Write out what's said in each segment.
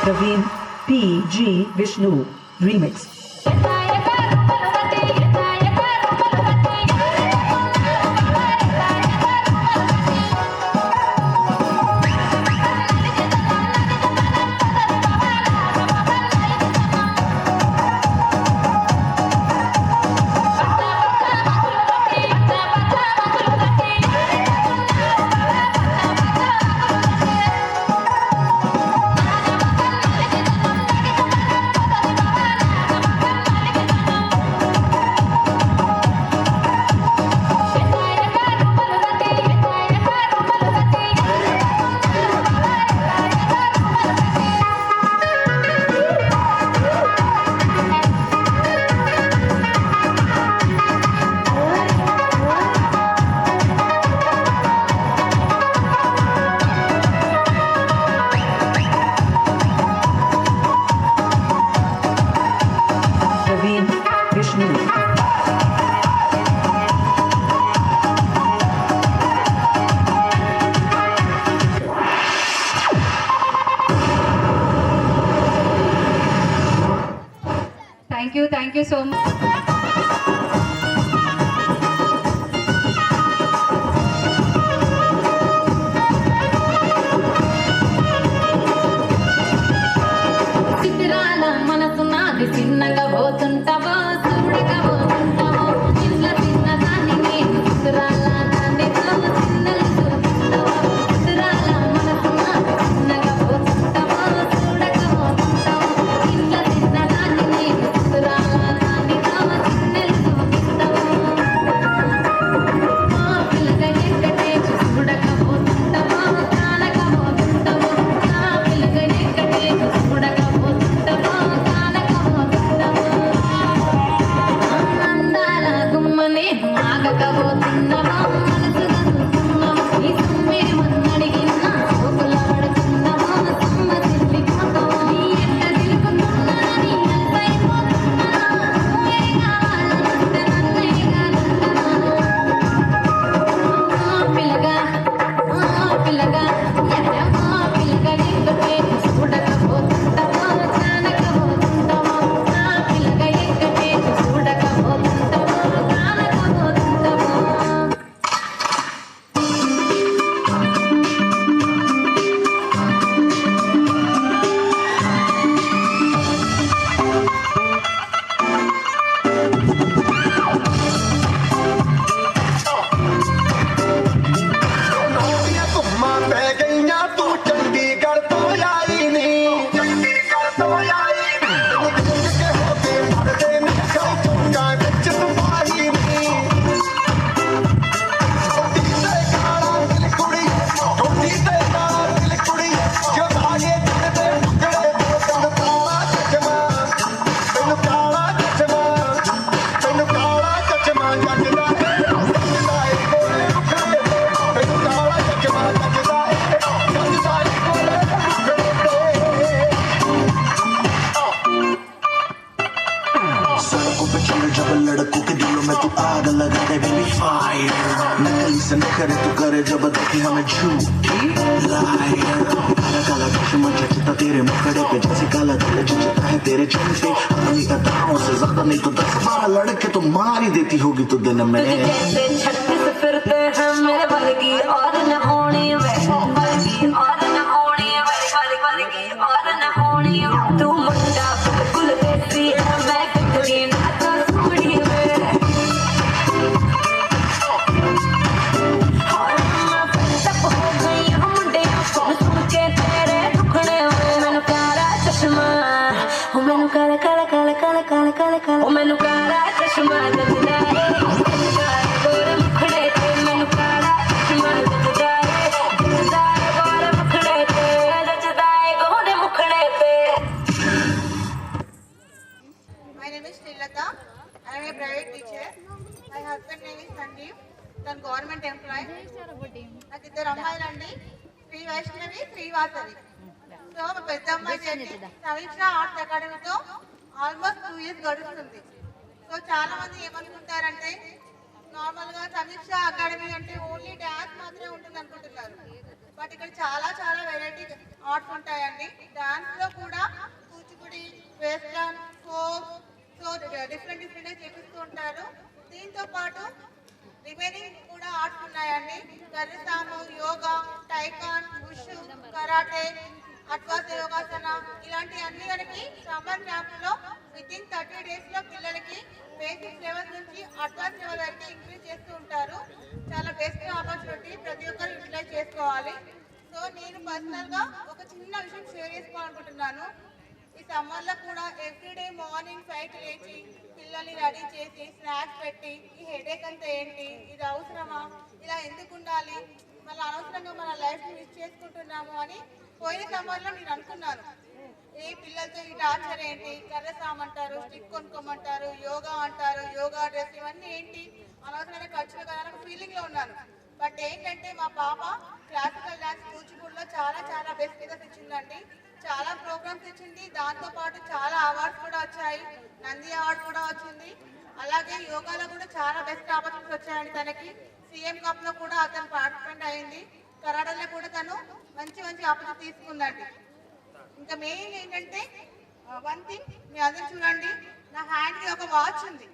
Praveen P.G. Vishnu Remix. Praveen Vishnu. Thank you so much. చిత్రాల మనసు నాది చిన్నగా పోతుంటావో చూడగా పోతుంటావో చిన్న చిన్న దాన్ని నేను చిత్రాల దానితో చిన్నలు చూపిస్తావో చిత్రాల మనసు నాది చిన్నగా పోతుంటావో చూడగా పోతుంటావో చిన్న చిన్న దాన్ని నేను చిత్రాల దానితో तू करे जब देखे हमें झूठी लायर काला काला चश्मा जचता तेरे मुखड़े पे जैसे काला दिल जचता है तेरे चलते अपनी अदाओं से ज्यादा नहीं तो 10-12 लड़के तो मार ही देती होगी तू दिन में जैसे 36 फिरते हैं मेरे वर्गी और न होनी वे वर्गी और न होनी वर्गी और न होनी तू मुंडा बिल्कुल देसी है मैं कटरी ना तो सूढ़ी वे और मैं फिर हो गई हम मुंडे सुन के तेरे दुखड़े मैनू काला चश्मा मैनू काला काला काला काला काला काला काला मैनू काला चश्मा जचदा है गोरे मुखड़े ते मैनू काला चश्मा जचदा है गोरे मुखड़े ते जचदा है गोरे मुखड़े ते My name is Srilata. I am a private teacher. My husband name is Sanjeev. Then government employee. నాకు ఇద్దరు అమ్మాయిలండి, శ్రీ వైష్ణవి, శ్రీవాసవి. సో మా పెద్ద అమ్మాయి సమీక్ష ఆర్ట్స్ అకాడమీతో ఆల్మోస్ట్ 2 years గడుస్తుంది. సో చాలా మంది ఏమనుకుంటారంటే నార్మల్ గా సమీక్ష అకాడమీ అంటే ఓన్లీ డాన్స్ మాత్రమే ఉంటుంది అనుకుంటున్నారు. బట్ ఇక్కడ చాలా చాలా వెరైటీ ఆర్ట్స్ ఉంటాయండి. డాన్స్ లో కూడా Kuchipudi, western, folk, so different చేపిస్తూ ఉంటారు. దీంతో పాటు రిమైనింగ్ కూడా ఆర్ట్స్ ఉన్నాయండి. కర్రసాము, యోగా, టైకాన్, బుషు, కరాటే, అడ్వాన్స్ యోగాసన ఇలాంటి అన్ని మనకి సమ్మర్ క్యాంపులో వితిన్ 30 days లో పిల్లలకి బేసిక్ లెవెల్ నుంచి అడ్వాన్స్ లెవెల్ వరకు ఇంక్రీజ్ చేస్తూ ఉంటారు. చాలా బెస్ట్ ఆపర్చునిటీ, ప్రతి ఒక్కరు యూటిలైజ్ చేసుకోవాలి. సో నేను పర్సనల్ గా ఒక చిన్న విషయం షేర్ చేసుకోవాలనుకుంటున్నాను. ఈ సమ్మర్ లో కూడా ఎవ్రీడే మార్నింగ్ 5కి లేచి పిల్లల్ని రెడీ చేసి స్నాక్స్ పెట్టి ఈ హెడేక్ అంతా ఏంటి, ఇది అవసరమా, ఇలా ఎందుకు ఉండాలి, మళ్ళీ అనవసరంగా మన లైఫ్ మిస్ చేసుకుంటున్నాము అని పోయిన సమ్మర్లో నేను అనుకున్నాను. ఈ పిల్లలతో ఈ టార్చర్ ఏంటి, కర్రసామ్ అంటారు, స్టిక్ కొనుక్కోమంటారు, యోగా అంటారు, యోగా డ్రెస్ ఇవన్నీ ఏంటి, అనవసరమైన ఖర్చులు కదా అని ఫీలింగ్ లో ఉన్నాను. బట్ ఏంటంటే మా పాప క్లాసికల్ డాన్స్ కూచిపూడిలో చాలా చాలా బెస్ట్ ఫిగర్స్ ఇచ్చిందండి. చాలా ప్రోగ్రామ్స్ ఇచ్చింది. దాంతో పాటు చాలా అవార్డ్స్ కూడా వచ్చాయి. నంది అవార్డు కూడా వచ్చింది. అలాగే యోగాలో కూడా చాలా బెస్ట్ ఆపర్చునిటీస్ వచ్చాయండి. తనకి సీఎం కప్ లో కూడా అతను పార్టిసిపేట్ అయింది. కరాటలో కూడా తను మంచి మంచి ఆపర్చునిటీ తీసుకుందండి. ఇంకా మెయిన్ ఏంటంటే వన్ థింగ్, మీ అందరూ చూడండి, నా హ్యాండ్కి ఒక వాచ్ ఉంది.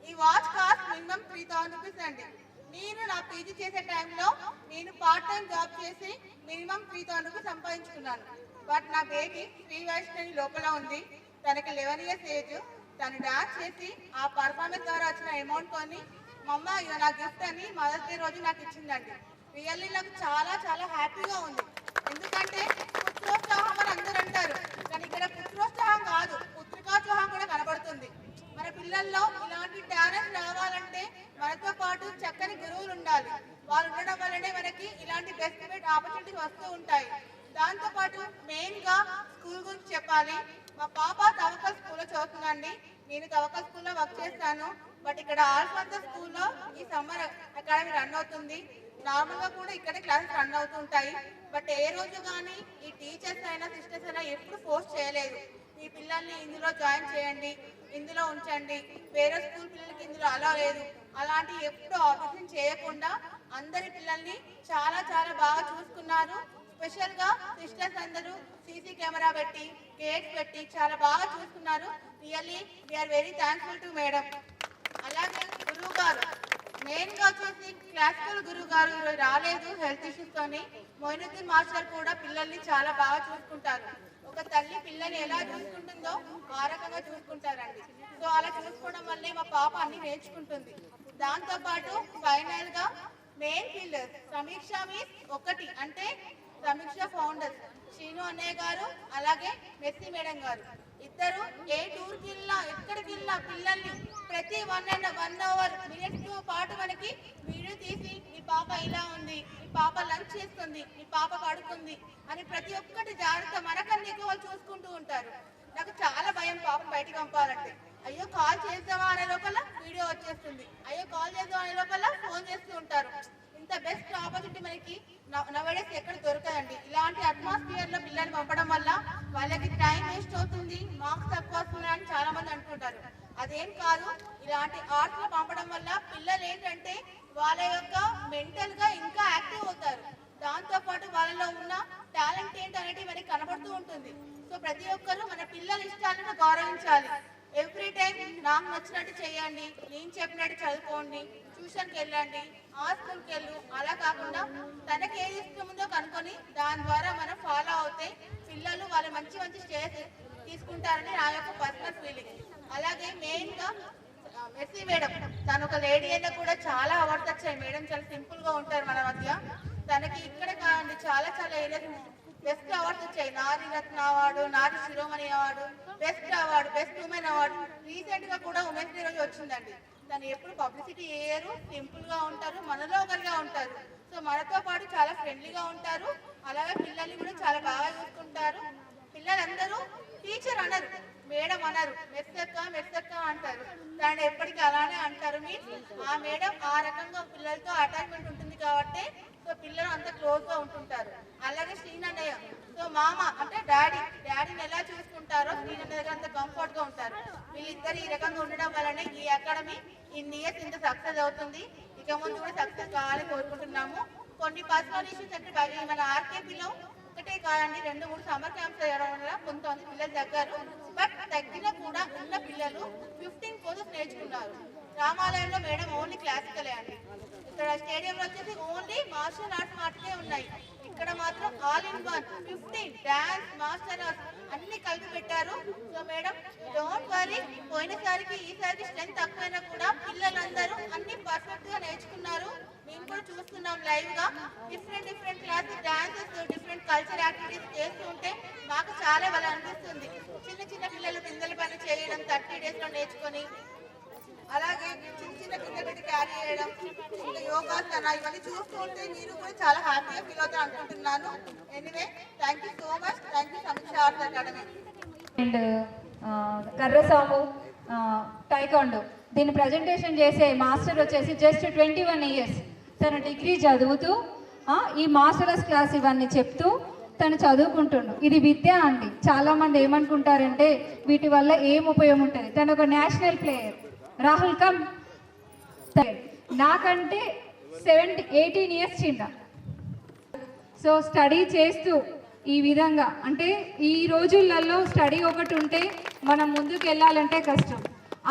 ఈ వాచ్ కాస్ట్ మినిమం 3000 రూపీస్ అండి. నేను నా పీజీ చేసే టైంలో నేను పార్ట్ టైం జాబ్ చేసి మినిమం 3000 రూపీస్ సంపాదించుకున్నాను. బట్ నా బేబీ శ్రీ వైష్ణవి లోపల ఉంది. తనకి 11 years ఏజ్. తను డాన్స్ చేసి ఆ పర్ఫార్మెన్స్ ద్వారా వచ్చిన అమౌంట్ కొని మమ్మ ఇది నా గిఫ్ట్ అని మదర్స్ డే రోజు నాకు ఇచ్చిందండి. రియల్లీ నాకు చాలా చాలా హ్యాపీగా ఉంది. ఎందుకంటే పుత్రోత్సాహం అని అందరూ అంటారు, కానీ ఇక్కడ పుత్రోత్సాహం కాదు, పుత్రికోత్సాహం కూడా కనబడుతుంది. మన పిల్లల్లో ఇలాంటి టాలెంట్ రావాలంటే మనతో పాటు చక్కని గురువులు ఉండాలి. వాళ్ళు ఉండడం వల్లనే మనకి ఇలాంటి బెస్ట్ ఆపర్చునిటీస్ వస్తూ ఉంటాయి. దాంతో పాటు మెయిన్ గా స్కూల్ గురించి చెప్పాలి. మా పాప తవకల్ స్కూల్లో చదువుతుందండి. నేను తవకల్ స్కూల్లో వర్క్ చేస్తాను. బట్ ఇక్కడ ఆల్ఫాంతా స్కూల్లో ఈ సమ్మర్ అకాడమీ రన్ అవుతుంది. నార్మల్ గా కూడా ఇక్కడే క్లాసెస్ రన్ అవుతూ ఉంటాయి. బట్ ఏ రోజు కానీ ఈ టీచర్స్ అయినా సిస్టర్స్ అయినా ఎప్పుడు ఫోర్స్ చేయలేదు, మీ పిల్లల్ని ఇందులో జాయిన్ చేయండి, ఇందులో ఉంచండి, వేరే స్కూల్ పిల్లలకి ఇందులో అలా లేదు, అలాంటి ఎప్పుడు ఆబ్జెక్షన్ చేయకుండా అందరి పిల్లల్ని చాలా చాలా బాగా చూసుకున్నారు. స్పెషల్ గా సిస్టర్స్ అందరూ సీసీ కెమెరా పెట్టి గేట్స్ పెట్టి చాలా బాగా చూసుకున్నారు. Really we are very thankful to madam. అలాగే గురువు గారు మెయిన్ గా వచ్చేసి క్లాసికల్ గురువు గారు ఈరోజు రాలేదు హెల్త్ ఇష్యూస్ తోని. మొయినుద్దీన్ మాస్టర్ కూడా పిల్లల్ని చాలా బాగా చూసుకుంటారు. ఒక తల్లి పిల్లల్ని ఎలా చూసుకుంటుందో ఆ రకంగా చూసుకుంటారండి. సో అలా చూసుకోవడం వల్లే మా పాప అన్ని నేర్చుకుంటుంది. దాంతో పాటు ఫైనల్ గా మెయిన్ పిల్లర్స్ సమీక్ష మీన్స్ ఒకటి అంటే సమీక్ష ఫౌండర్స్ శ్రీను అన్నయ్య గారు, అలాగే మెస్సీ మేడం గారు ఇద్దరు ఏ టూర్కి వెళ్ళినా ఎక్కడికి వెళ్ళినా పిల్లల్ని ప్రతి 1 hour మినిట్స్ తో పాటు మనకి వీడియో తీసి మీ పాప ఇలా ఉంది, మీ పాప లంచ్ చేస్తుంది, మీ పాప పడుకుంది అని ప్రతి ఒక్కటి జాగ్రత్త మనకన్నా ఎక్కువ వాళ్ళు చూసుకుంటూ ఉంటారు. నాకు చాలా భయం పాపం బయటికి పంపాలంటే. అయ్యో కాల్ చేద్దామా అనే లోపల వీడియో వచ్చేస్తుంది, అయ్యో కాల్ చేద్దాం అనే లోపల ఫోన్ చేస్తూ ఉంటారు. ఇంత బెస్ట్ ఆపర్చునిటీ మనకి నవడేస్ ఎక్కడ దొరకదండి. ఇలాంటి అట్మాస్ఫియర్ లో పిల్లల్ని పంపడం వల్ల వాళ్ళకి టైం వేస్ట్ అవుతుంది, మార్క్స్ తక్కువ వస్తున్నాయని చాలా మంది అనుకుంటారు. అదేం కాదు, ఇలాంటి ఆర్ట్స్ లో పంపడం వల్ల పిల్లలు ఏంటంటే వాళ్ళ యొక్క మెంటల్గా ఇంకా యాక్టివ్ అవుతారు. దాంతోపాటు వాళ్ళలో ఉన్న టాలెంట్ ఏంటి అనేది మనకి కనబడుతూ ఉంటుంది. సో ప్రతి ఒక్కరూ మన పిల్లల ఇష్టాలను గౌరవించాలి. ఎవ్రీ టైం నాకు నచ్చినట్టు చేయండి, నేను చెప్పినట్టు చదువుకోండి, ట్యూషన్కి వెళ్ళండి, ఆ స్కూల్కి వెళ్ళు, అలా కాకుండా తనకి ఏది ఇష్టం ఉందో కనుక్కొని దాని ద్వారా మనం ఫాలో అవుతే పిల్లలు వాళ్ళు మంచి మంచి స్టేజ్ తీసుకుంటారని నా యొక్క పర్సనల్ ఫీలింగ్. అలాగే మెయిన్గా మెర్సీ మేడం, తను ఒక లేడీ అయినా కూడా చాలా అవార్డ్స్ వచ్చాయి. మేడం చాలా సింపుల్గా ఉంటారు మన మధ్య. తనకి ఇక్కడ కాదండి చాలా చాలా ఏరియాస్ బెస్ట్ అవార్డ్స్ వచ్చాయి. నారీ రత్న అవార్డు, నారీ శిరోమణి అవార్డు, బెస్ట్ ఉమెన్ అవార్డు. రీసెంట్గా కూడా ఉమెన్స్ డే రోజు వచ్చిందండి. తను ఎప్పుడు పబ్లిసిటీ చేయరు, సింపుల్గా ఉంటారు, మనలో ఒకరిగా ఉంటారు. సో మనతో పాటు చాలా ఫ్రెండ్లీగా ఉంటారు. అలాగే పిల్లల్ని కూడా చాలా బాగా చూసుకుంటారు. పిల్లలందరూ టీచర్ అనరు, మేడం అనరు, మెర్సక్క అంటారు. దాన్ని ఎప్పటికీ అలానే అంటారు. మీన్స్ ఆ మేడం ఆ రకంగా పిల్లలతో అటాచ్మెంట్ ఉంటుంది కాబట్టి సో పిల్లలు అంత క్లోజ్గా ఉంటుంటారు. అలాగే శ్రీనన్నయ్య, సో మామ అంటే డాడీని ఎలా చూసుకుంటారో శ్రీనన్నయ్య దగ్గర అంత కంఫర్ట్గా ఉంటారు. వీళ్ళిద్దరు ఈ రకంగా ఉండడం వల్లనే ఈ అకాడమీ ఇన్ని ఇయర్స్ ఇంత సక్సెస్ అవుతుంది. ఇక ముందు కూడా సక్సెస్ కావాలని కోరుకుంటున్నాము. కొన్ని పర్సనల్ ఇష్యూస్ అంటే మన ఆర్కేపీలో ఒకటే కాదండి, 2-3 సమ్మర్ క్యాంప్స్ చేయడం వల్ల కొంతమంది పిల్లలు తగ్గారు. బట్ తగ్గిన కూడా ఉన్న పిల్లలు 15 కోర్సెస్ నేర్చుకున్నారు. రామాలయంలో మేడం ఓన్లీ క్లాసికలే అండి. ఇక్కడ స్టేడియంలో వచ్చేసి ఓన్లీ మార్షల్ ఆర్ట్స్ మాత్రమే ఉన్నాయి. ఇక్కడ మాత్రం all in one 15 dance, martial arts అన్ని కలిపి పెట్టారు. సో మేడం డోంట్ వరీ, పోయినసారికి ఈసారికి స్ట్రెంత్ తక్కువైనా కూడా పిల్లలందరూ అన్ని పర్ఫెక్ట్ గా నేర్చుకున్నారు. మేము కూడా చూస్తున్నాం లైవ్ గా. Different classes, dances, different culture activities చేస్తూ ఉంటే మాకు చాలా బాగా అనిపిస్తుంది. చిన్న పిల్లలు కిందల పని చేయడం 30 days లో నేర్చుకొని, అలాగే చిన్న కింద క్యారీ చేయడం, ఇంకా యోగాసన ఇవన్నీ చూస్తూ ఉంటే మీరు కూడా చాలా హ్యాపీగా ఫీల్ అవుతారు అనుకుంటున్నాను. Anyway thank you so much. Thank you సమీక్ష ఆర్ట్స్ అకాడమీ అండ్ కర్రసాము టైకాండో. దీన్ని ప్రజెంటేషన్ చేసే మాస్టర్ వచ్చేసి జస్ట్ 21 years. తను డిగ్రీ చదువుతూ ఈ మాస్టర్స్ క్లాస్ ఇవన్నీ చెప్తూ తను చదువుకుంటుండు. ఇది విద్య అండి. చాలామంది ఏమనుకుంటారంటే వీటి వల్ల ఏం ఉపయోగం ఉంటుంది. తను ఒక నేషనల్ ప్లేయర్. రాహుల్ కమ్ నాకంటే 18 years చిన్న. సో స్టడీ చేస్తూ ఈ విధంగా అంటే ఈ రోజులలో స్టడీ ఒకటి ఉంటే మనం ముందుకు వెళ్ళాలంటే కష్టం.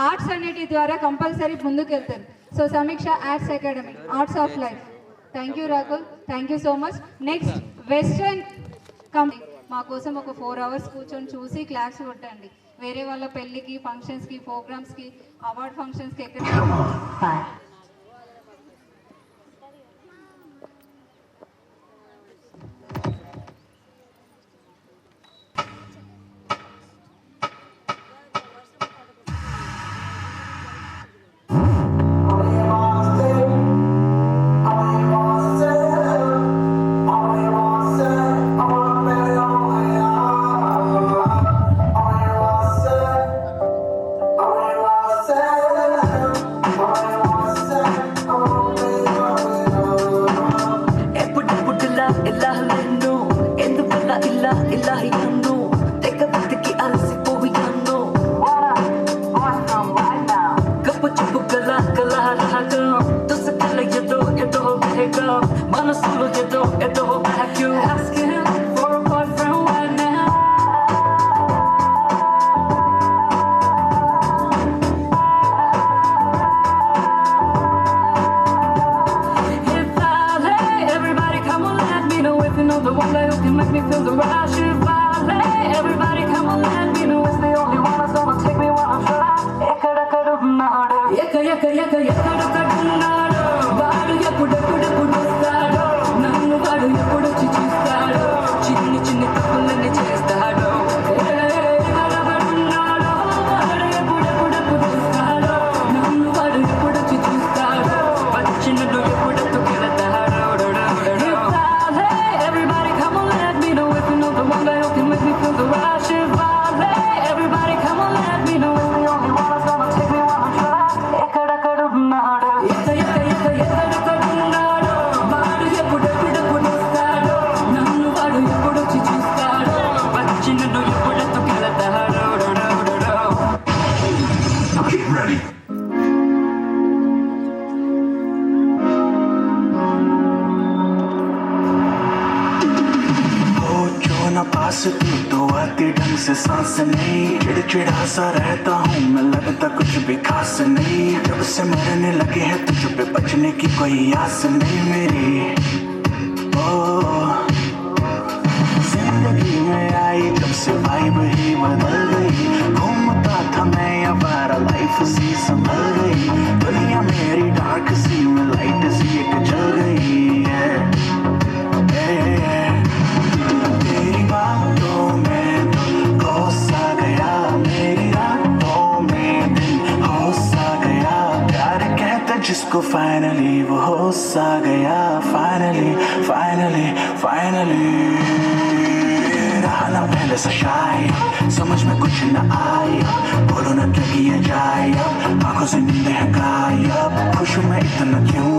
ఆర్ట్స్ అనేటి ద్వారా కంపల్సరీ ముందుకు వెళ్తారు. సో సమీక్ష arts academy, arts of life. Thank you Rakul, thank you so much. Next western company మా కోసం ఒక 4 hours కూర్చొని చూసి క్లాస్ కొట్టండి. వేరే వాళ్ళ పెళ్ళికి, ఫంక్షన్స్కి, ప్రోగ్రామ్స్కి, అవార్డ్ ఫంక్షన్స్కి ఎక్కడ the one that who can make me feel the rush. If I lay, everybody come on, let me know it's the only one that's gonna take me when I'm fly. Ekkadakkadunnadu, ekkadakkadunnadu. Vaadu eppudu vastadu, nannu vaadu eppudochi choostadu. Chinni chinni tappullanni chestadu. Ekkadakkadunnadu, vaadu eppudu vastadu, nannu vaadu eppudochi choostadu. Vachinadu eppudattu keladadu. Everybody come on, let me know if you know the one that can make me feel the rush. If I lay, everybody come on, let me know it's the only one that's gonna take me when I'm fly. Ekkadakkadunnadu, पास तू तो आती ढंग से सांस नहीं, चिड़चिड़ा सा रहता हूँ मैं, लगता कुछ भी खास नहीं। जब से मरने लगे हैं तुझ पे, बचने की कोई आस नहीं मेरी। ओ जिंदगी में आई जब से वाइब ही बदल गई, घूमता था मैं आवारा लाइफ सी संभल गई। दुनिया मेरी डार्क सी में लाइट सी एक जल गई है। तेरी बातों में दिल खो सा गया, मेरी रातों में दिल हो सा गया। प्यार कहते जिसको फाइनली वो हो सा गया। फाइनली फाइनली फाइनली रहा ना पहले से शाय, समझ में कुछ न आई, बोलो ना क्या किया जाए। आंखों से नींद है गायब, खुश मैं इतना क्यों,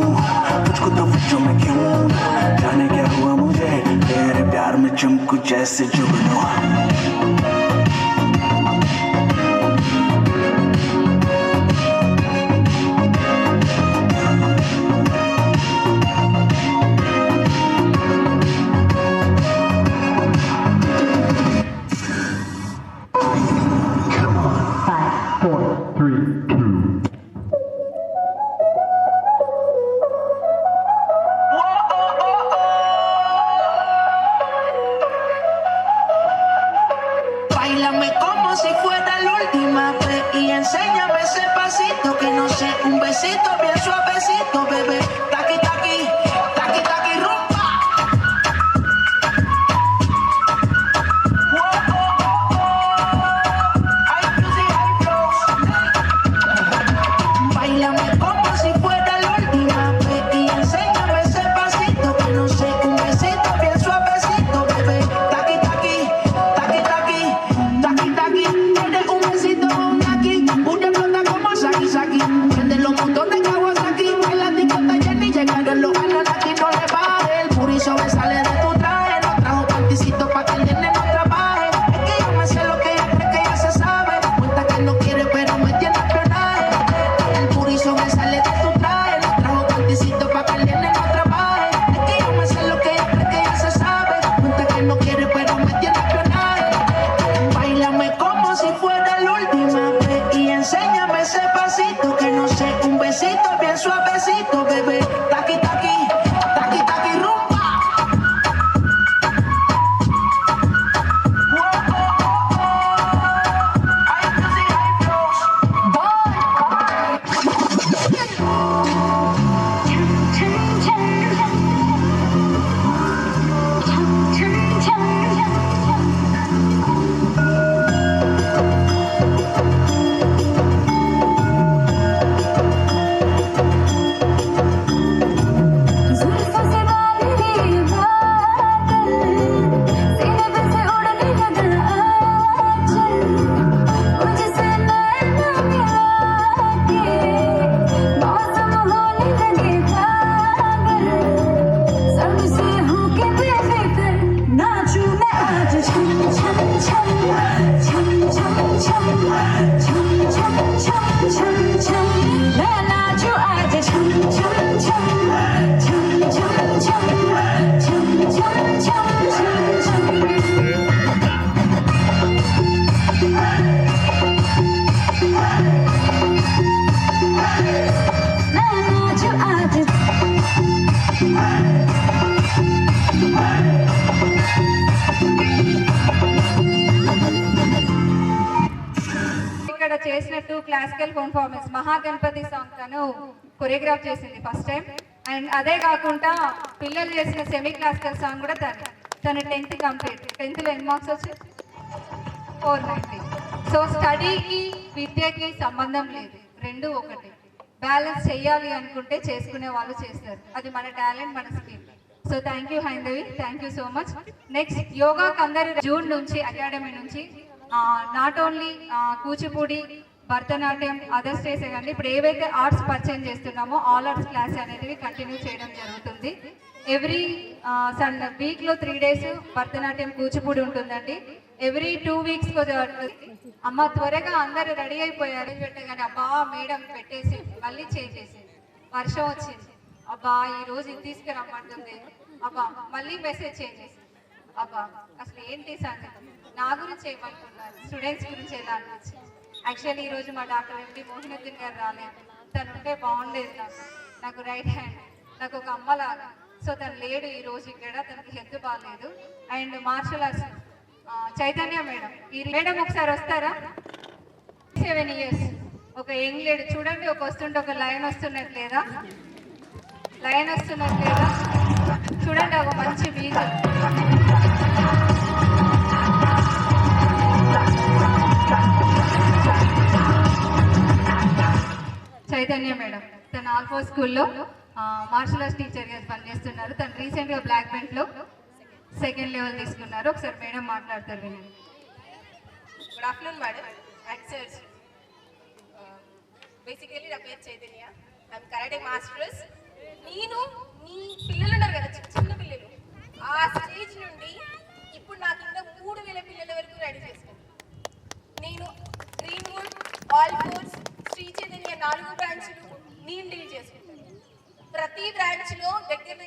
तुझको तवज्जो में क्यों। जाने क्या हुआ मुझे, तेरे प्यार में चमकू जैसे जुगनू। Báilame como si fuera la última vez y enséñame ese pasito que no sé, un besito bien suavecito, bebé. Taqui taqui, taqui taqui rumba. Hay music, hay flows. Báilame como si fuera la última vez y enséñame ese pasito que no sé, un besito bien suavecito, bebé. Taqui taqui, taqui taqui. Taqui taqui, tienes un besito con aquí, una flota como Saki Saki. Prende los montones de Kawasaki, baila discota Jenny, llegaron los Anunnaki, no le baje. El puri sobresale de tu traje, no trajo panticito pa' que el nene no trabaje. Es que yo me sé lo que ella cree que ya se sabe, cuenta que no quiere pero me tiene espionaje. El puri sobresale de tu traje, no trajo panticito pa' que el nene no trabaje. Es que yo me sé lo que ella cree que ya se sabe, cuenta que no quiere pero me tiene espionaje. Báilame como si fuera la última vez y enséñame ese pasito que no sé, un besito bien suavecito, bebé. Taqui taqui, taqui taqui rumba. Hay music, hay flows. जुल्फों से बांध लिए बादल, सीने पे से उड़ने लगा आंचल, मुझसे नैना मिला के मौसम होने लगे पागल, सबसे होके बेफिक्र नाचूं मैं आज छम छम छम छम छम छम छम छम छम छम छम मैं नाचूं आज छम छम छम छम छम छम छम छम छम छम मैं नाचूं आज ఇక్కడ చేసినట్టు క్లాసికల్ పర్ఫార్మెన్స్ మహాగణపతి సాంగ్ తను కొరియోగ్రాఫ్ చేసింది ఫస్ట్ టైం. అండ్ అదే కాకుండా పిల్లలు చేసిన సెమీ క్లాసికల్ సాంగ్ కూడా తను 10th కంప్లీట్. 10thలో ఎన్ని మార్క్స్ వచ్చాయి? 490. సో స్టడీకి విద్యకి సంబంధం లేదు, రెండు ఒకటి. బ్యాలెన్స్ చేయాలి అనుకుంటే చేసుకునే వాళ్ళు చేస్తారు, అది మన టాలెంట్, మన skill. So thank you Haindavi, thank you so much. Next యోగాకి అందరు జూన్ నుంచి అకాడమీ నుంచి not only Kuchipudi, Bharatanatyam, other స్టేట్సే కానీ ఇప్పుడు ఏవైతే ఆర్ట్స్ పర్చేజ్ చేస్తున్నామో ఆల్ ఆర్ట్స్ క్లాస్ అనేటివి కంటిన్యూ చేయడం జరుగుతుంది. ఎవ్రీ వీక్లో 3 days భరతనాట్యం, కూచిపూడి ఉంటుందండి. ఎవ్రీ 2 weeks అమ్మ త్వరగా అందరూ రెడీ అయిపోయారు పెట్టగానే అబ్బా మేడం పెట్టేసి మళ్ళీ చేసేసి వర్షం వచ్చింది, అబ్బా ఈరోజు ఇది తీసుకురమ్మంటుంది, అబ్బా మళ్ళీ మెసేజ్ చేంజ్ చేసి అబ్బా అసలు ఏంటి సంగతి, నా గురించి ఏమనుకున్నారు, స్టూడెంట్స్ గురించి ఎలా అనిపించింది. యాక్చువల్లీ ఈరోజు మా డాక్టర్ ఎండి మోహినుద్దీన్ గారు రాలేదు, తను ఉంటే బాగుండేది. నాకు రైట్ హ్యాండ్, నాకు ఒక అమ్మలాగా. సో తను లేడు ఈరోజు ఇక్కడ, తనకి హెల్త్ బాగాలేదు. And martial arts Chaitanya madam, ఈ మేడం ఒకసారి వస్తారా? 7 years ఒక యంగ్ లేడీ చూడండి, ఒక వస్తుంటే ఒక లైన్ వస్తున్నట్లేదా, లైన్ వస్తున్నట్లేదా చూడండి, ఒక మంచి బీజ్. చైతన్య మేడం తను ఆల్ఫో స్కూల్లో మార్షల్ ఆర్ట్స్ టీచర్గా పనిచేస్తున్నారు. తను రీసెంట్గా బ్లాక్ బెల్ట్లో 2nd లెవెల్ తీసుకున్నారు. ఒకసారి మేడం మాట్లాడతారు వినండి. Good afternoon madam. Access basically నా పేరు చైతన్య, ఐఎమ్ కరాటే మాస్టర్స్. నేను మీ పిల్లలు ఉన్నారు కదా, చిన్న పిల్లలు, ఆ స్టేజ్ నుండి ఇప్పుడు నా కింద 3000 పిల్లల వరకు రెడీ చేశాను. నేను Greenwood, all force, Sri Chaitanya 4 బ్రాంచ్లు నేను డీల్ చేసుకుంటాను. ప్రతి బ్రాంచ్లో దగ్గర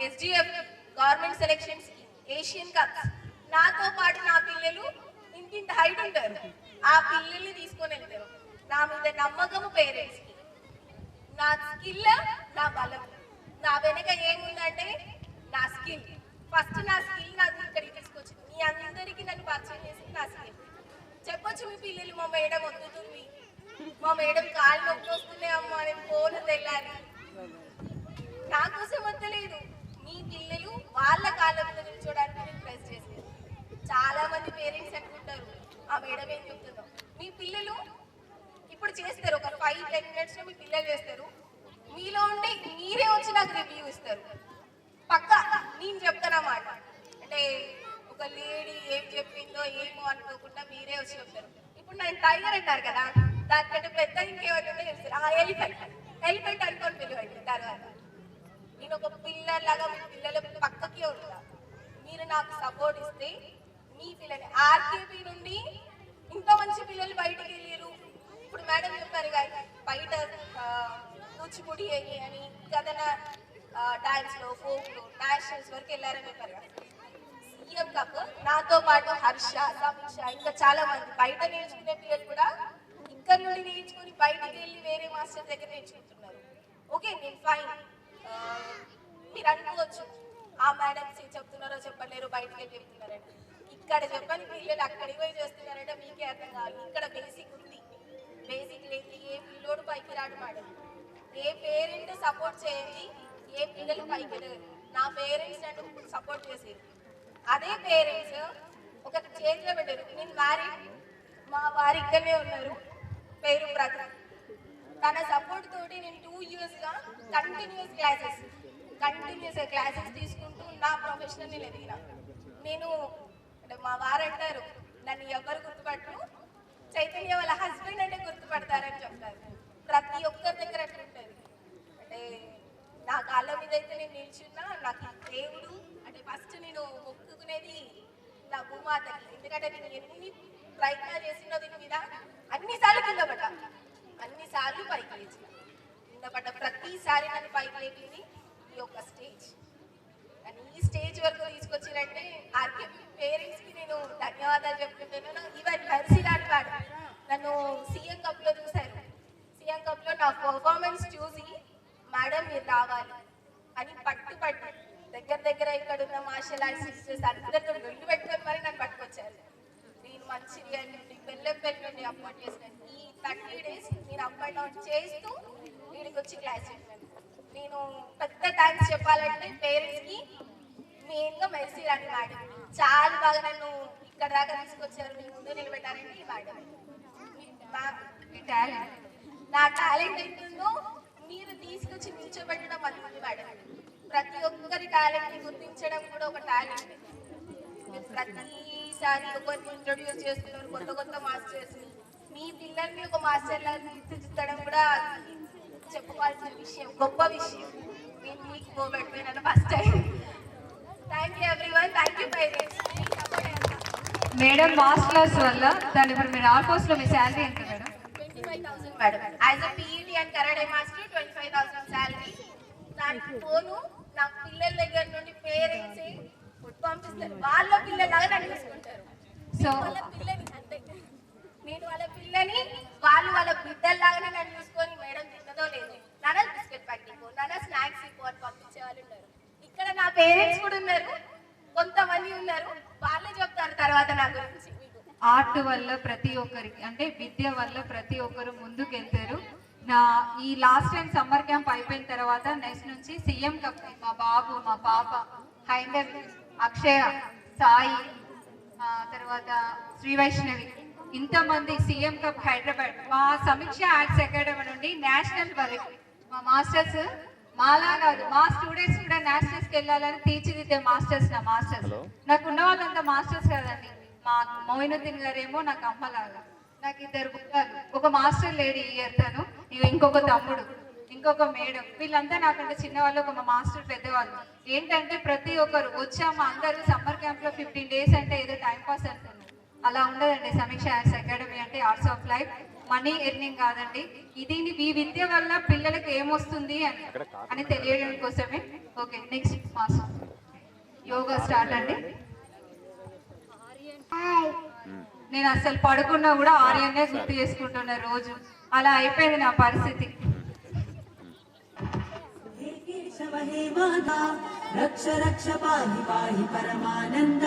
SGF, government selections, Asian cups, నాతో పాటు నా పిల్లలు ఇంత హైట్ ఉంటారు, ఆ పిల్లల్ని తీసుకొని వెళ్తారు. నా మీద నమ్మకము పేరెంట్స్కి, నా స్కిల్ నా బలం, నా వెనక ఏముందంటే నా స్కిల్. ఫస్ట్ నా స్కిల్ నాకు ఇక్కడికి తీసుకొచ్చింది, మీ అందరికీ నన్ను పరిచయం చేసింది నా స్కిల్. చెప్పొచ్చు మీ పిల్లలు మా మేడం వద్దుతుంది, మా మేడం కాళ్ళు నొప్పి వస్తున్నాయి అమ్మ నేను ఫోన్ తెల్లాలి, నా కోసం వద్దలేదు. మీ పిల్లలు వాళ్ళ కాళ్ళ మీద నిల్చోడానికి నేను ప్రెస్ చేశాను. చాలా మంది పేరెంట్స్ అనుకుంటారు ఆ మేడం ఏం చెప్తుందో, మీ పిల్లలు ఇప్పుడు చేస్తారు, ఒక 5-10 minutes మీ పిల్లలు చేస్తారు, మీలో ఉండి మీరే వచ్చి నాకు రివ్యూ ఇస్తారు. పక్క నేను చెప్తానమాట, అంటే ఒక లేడీ ఏం చెప్పిందో ఏమో అనుకోకుండా మీరే వచ్చి చెప్తారు. ఇప్పుడు నేను టైగర్ అంటారు కదా, దానికంటే పెద్ద ఇంకేమంటే చెప్తారు, ఆ ఎలిఫెంట్ అనుకోని పిల్లవండి. తర్వాత నేను ఒక పిల్లలాగా మీ పిల్లల పక్కకి ఉంటా, మీరు నాకు సపోర్ట్ ఇస్తే మీ పిల్లలు ఆర్కేపీ నుండి ఇంత మంచి పిల్లలు బయటకు వెళ్ళారు. ఇప్పుడు మేడం చెప్పారు కదా, బయట కూచిపూడి అని కథన డాన్స్లో, ఫోక్లో, నేషనల్స్ వరకు వెళ్ళారని చెప్పారు కదా. సీఎం కప్ నాతో పాటు హర్ష, సమీక్ష, ఇంకా చాలా మంది బయట నేర్చుకునే పిల్లలు కూడా ఇక్కడ నుండి నేర్చుకుని బయటకు వెళ్ళి వేరే మాస్టర్ దగ్గర నేర్చుకుంటున్నారు. ఓకే నేను ఫైన్, మీరు అనుకోవచ్చు ఆ మేడమ్స్ చెప్తున్నారో చెప్పలేరు, బయటకు వెళ్ళి చెప్తున్నారంటే. ఇక్కడ చెప్పని పిల్లలు అక్కడికి పోయి చేస్తున్నారంటే మీకే అర్థం కావాలి. ఇక్కడ బేసిక్ ఉంది, బేసిక్ లేదు ఏ పిల్లోడు పైకి రాడు మేడం. ఏ పేరెంట్ సపోర్ట్ చేయండి ఏ పిల్లలు పైకి వెళ్ళరు. నా పేరెంట్స్ నన్ను సపోర్ట్ చేసేది, అదే పేరెంట్స్ ఒక చేతిలో పెట్టారు. నేను మ్యారీడ్, మా వారు ఇక్కడనే ఉన్నారు, పేరు ప్రధాన్. తన సపోర్ట్ తోటి నేను 2 yearsగా కంటిన్యూస్ క్లాసెస్ తీసుకుంటూ నా ప్రొఫెషనల్ నేను ఎదిగిన. నేను అంటే మా వారు అంటారు నన్ను ఎవరు గుర్తుపట్టరు, చైతన్య వాళ్ళ హస్బెండ్ అంటే గుర్తుపడతారని చెప్తారు. ప్రతి ఒక్కరి దగ్గర అట్లా ఉంటుంది. అంటే నా కాళ్ళ మీద అయితే నేను నిల్చున్నా, నాకు దేవుడు అంటే ఫస్ట్ నేను మొక్కుకునేది నా భూమాతకి. ఎందుకంటే నేను ఎన్ని ప్రయత్నాలు చేసినా దీని మీద అన్నిసార్లు కింద పడ్డా, అన్నిసార్లు పైకి లేచిన. కింద పడ్డ ప్రతిసారి నన్ను పైకి లేపింది ఈ యొక్క స్టేజ్. అని ఈ స్టేజ్ వరకు తీసుకొచ్చినంటే ఆర్కే పేరెంట్స్కి నేను ధన్యవాదాలు చెప్పుకుంటున్నాను. ఈవెన్ హర్షిరాని వాడు నన్ను సీఎం కప్లో చూశారు. సీఎం కప్లో నా పర్ఫార్మెన్స్ చూసి మేడం మీరు రావాలి అని దగ్గర ఇక్కడ ఉన్న మార్షల్ ఆర్ట్స్ సిస్టర్స్ అందరితో వెళ్ళి పెట్టుకొని మరి నన్ను పట్టుకొచ్చారు. నేను మంచిర్యాల నుండి బెల్లంపల్లి నుండి అప్లోడ్ చేసిన ఈ 30 days నేను అప్ అండ్ డౌన్ చేస్తూ వీడికి వచ్చి క్లాస్ చెప్పాను. నేను పెద్ద థ్యాంక్స్ చెప్పాలంటే పేరెంట్స్కి, మెయిన్గా మెర్సీ రాని మేడం చాలా బాగా నన్ను ఇక్కడ దాకా తీసుకొచ్చారు, మీ ముందు నిలబెట్టారంటే ఈ మేడం. నా టాలెంట్ ఎంతుందో మీరు తీసుకొచ్చి నిల్చోబెట్టడం అది మేడం. ప్రతి ఒక్కరి టాలెంట్ని గుర్తించడం కూడా ఒక టాలెంట్. ప్రతిసారి ఒకరిని ఇంట్రొడ్యూస్ చేస్తున్నారు, కొత్త మాస్టర్స్. మీ పిల్లల్ని ఒక మాస్టర్ లాగా తీర్చిదిద్దడం కూడా చెప్పుకోవాల్సిన విషయం, గొప్ప విషయం. నేను మీకు పోబెట్టిపోయినాను first time. Thank you everyone, thank you parents. Madam martial arts వల్ల దాని ఇప్పుడు మీరు ఆల్మోస్ట్ మీ శాలరీ ఎంత madam? 25,000 madam. As a PET and karate master 25,000 salary. దానికి పోను నా పిల్లల దగ్గర నుండి పేరెంట్సే చూస్తారు, వాళ్ళ పిల్లలాగా నన్ను చూసుకుంటారు. సో వాళ్ళ పిల్లని అంతే, నేను వాళ్ళ పిల్లని వాళ్ళు వాళ్ళ బిడ్డల్లాగానే నన్ను చూసుకొని మేడం తిన్నదో లేదు, నాన్న బిస్కెట్ ప్యాకెట్ నాన్న స్నాక్స్ ఇవ్వు అని పంపించే వాళ్ళు ఉన్నారు. ఇక్కడ నా పేరెంట్స్ కూడా ఉన్నారు, కొంతమంది ఉన్నారు, వాళ్ళే చెప్తారు తర్వాత నా గురించి. ఆర్ట్ వల్ల ప్రతి ఒక్కరికి అంటే విద్య వల్ల ప్రతి ఒక్కరు ముందుకు వెళ్తారు. నా ఈ లాస్ట్ టైం సమ్మర్ క్యాంప్ అయిపోయిన తర్వాత నెక్స్ట్ నుంచి సీఎం కప్ మా బాబు మా పాప హైందర్ అక్షయ సాయి తర్వాత శ్రీ వైష్ణవి ఇంతమంది సీఎం కప్ హైదరాబాద్ మా సమీక్ష ఆర్ట్స్ అకాడమీ నుండి నేషనల్ వరకు మా మాస్టర్స్ మాలా కాదు మా స్టూడెంట్స్ కూడా నేషనల్స్కి వెళ్ళాలని తీర్చిదిద్దే మాస్టర్స్ నా మాస్టర్స్. నాకు ఉన్న వాళ్ళంతా మాస్టర్స్ కదండి. మా మోయినుద్దీన్ గారేమో నాకు అమ్మలాగా, నాకు 2 బుక్కలు, ఒక మాస్టర్ లేడీ ఇయర్ తను, ఇంకొక తమ్ముడు, ఇంకొక మేడం, వీళ్ళంతా నాకంటే చిన్నవాళ్ళు, ఒక మా మాస్టర్ పెద్దవాళ్ళు. ఏంటంటే ప్రతి ఒక్కరు వచ్చాము అందరూ సమ్మర్ క్యాంప్లో 15 days అంటే ఏదో టైంపాస్ అనుకున్నాం. అలా ఉండదండి సమీక్ష ఆర్ట్స్ అకాడమీ అంటే arts of life, money earning కాదండి. ఇది ఈ విద్య వల్ల పిల్లలకి ఏమొస్తుంది అని తెలియడం కోసమే. Okay next master yoga start అండి. నేను అసలు పడుకున్నా కూడా ఆర్యన్నే గుర్తు చేసుకుంటున్నా రోజు, అలా అయిపోయింది నా పరిస్థితి. రక్ష రక్ష పాహి పాహి పరమానంద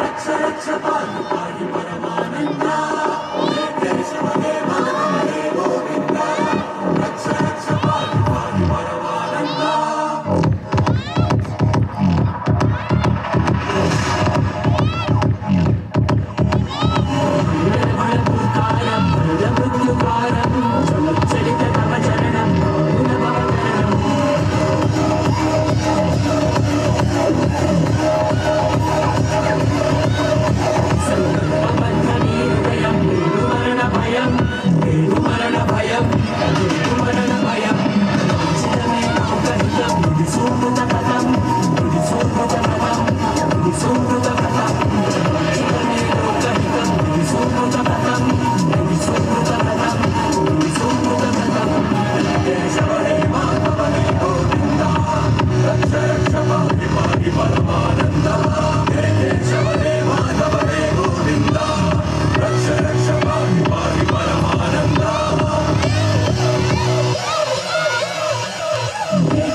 రక్ష రక్ష పాహి పాహి పరమానంద రక్ష రక్ష పాహి పాహి పరమానంద.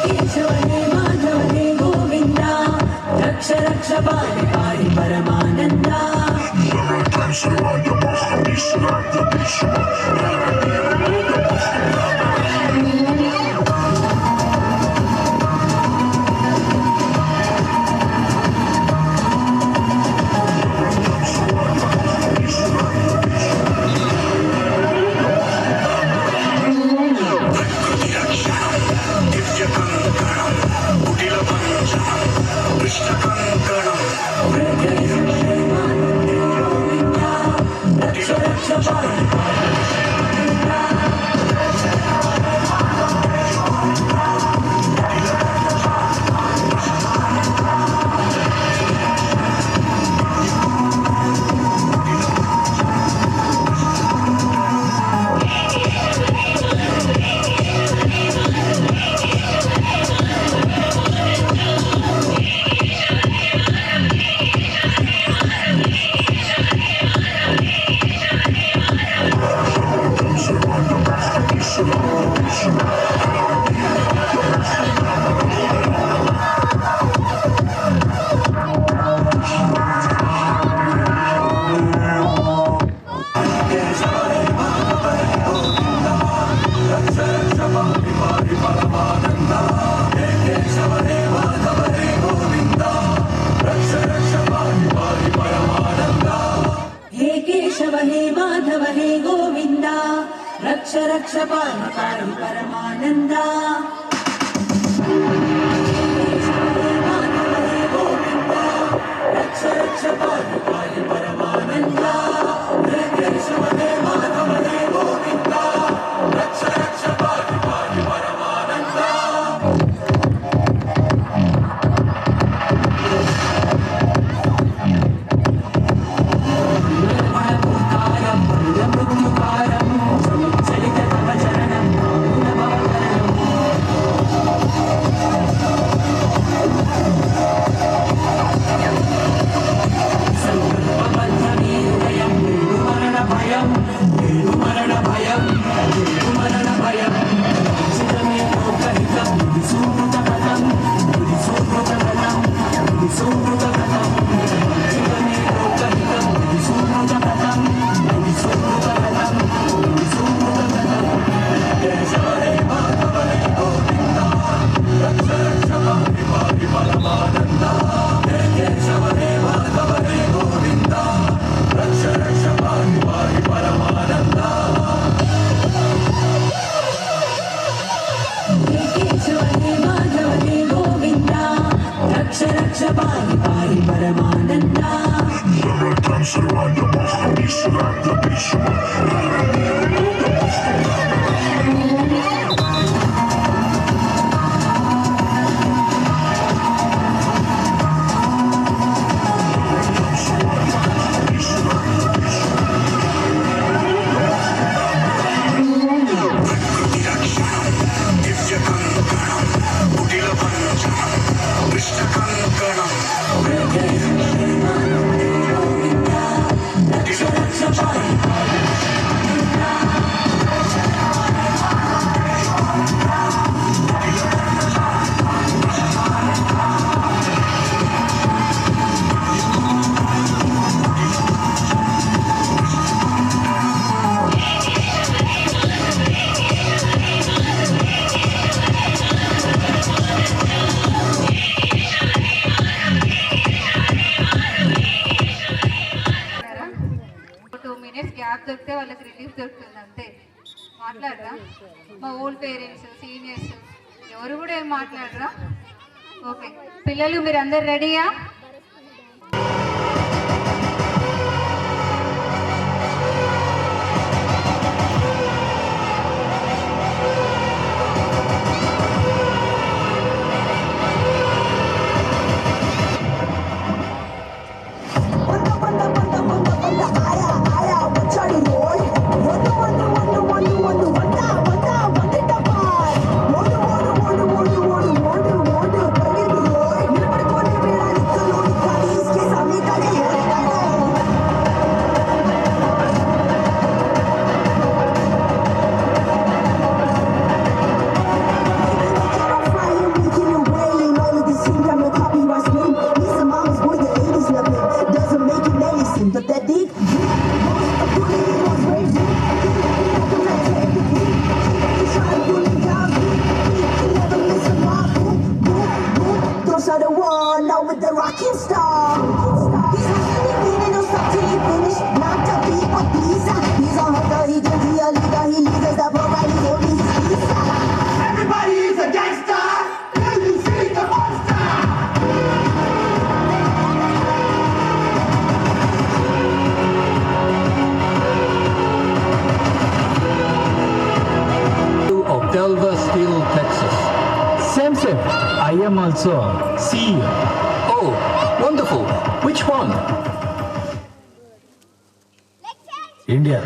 रक्ष रक्ष पाहि पाहि परमानंदा रक्ष रक्ष पाहि पाहि परमानंदा केशव हे माधव हे गोविंदा रक्ष रक्ष पाहि पाहि परमानंदा వాళ్ళకి రిలీఫ్ దొరుకుతుంది అంతే. మాట్లాడరా? మా ఓల్డ్ పేరెంట్స్, సీనియర్స్ ఎవరు కూడా ఏం మాట్లాడరా? ఓకే పిల్లలు మీరు అందరు రెడీయా? Delver Steel, Texas. Same. I am also CEO. Oh, wonderful. Which one? India.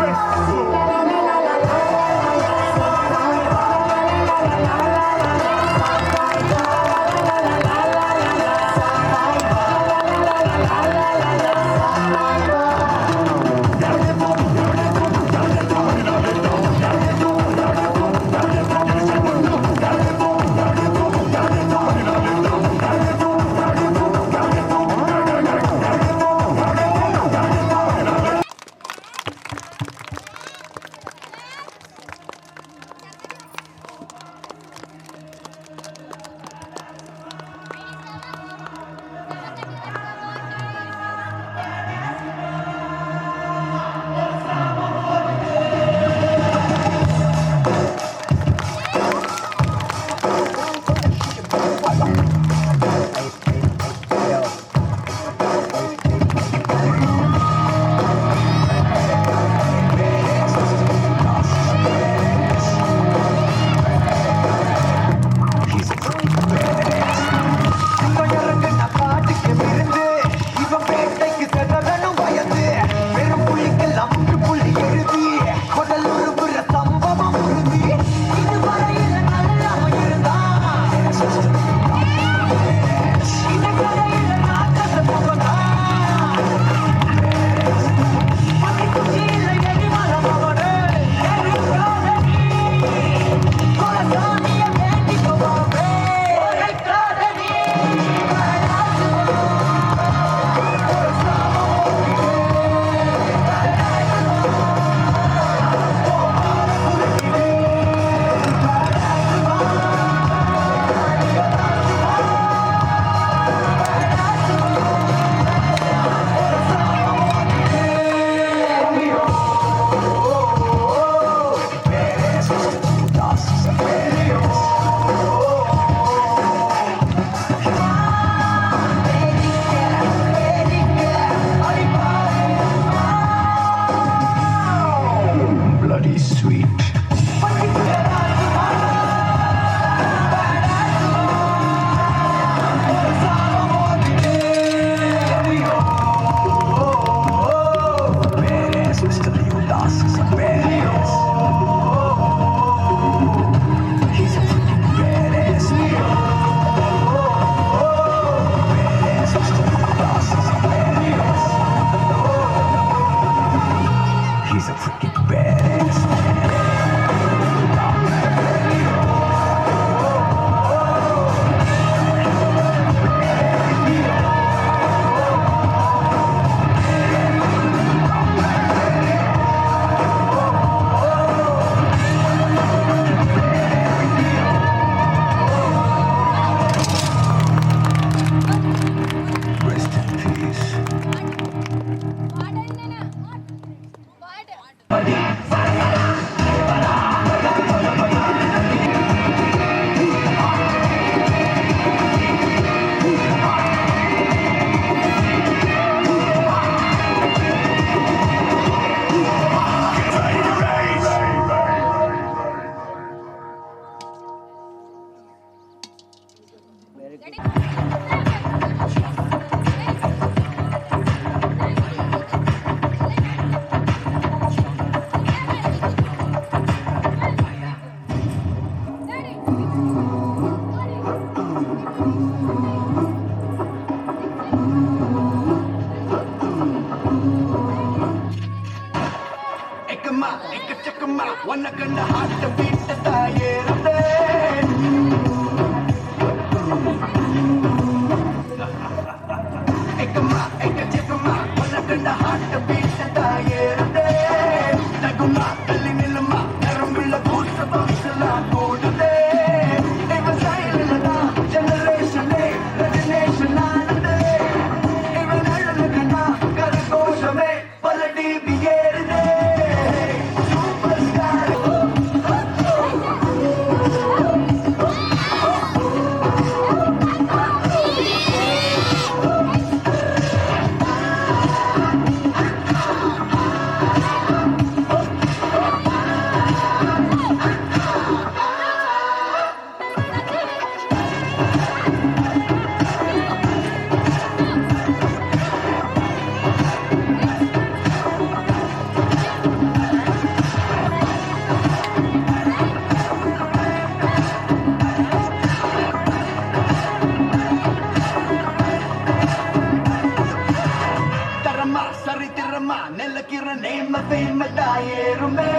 Best He's sweet. Badass, Mr. Leo Das is a badass. He's a freaking badass. Badass, Mr. Leo Das is a badass. He's a freaking badass. Rest in peace. Ekama, ekachakama, wanaganda hata vita tayerade. Ekama, ekachakama, wanaganda hata vita tayerade. Naguma, kalinilama, narambila kusa bangsala kodade. Eva sailada, generation A, generation anade. Eva nalagana, karagoshame, paladi biyerade. Tarama, saritirama, nellakirane mafema dayerume.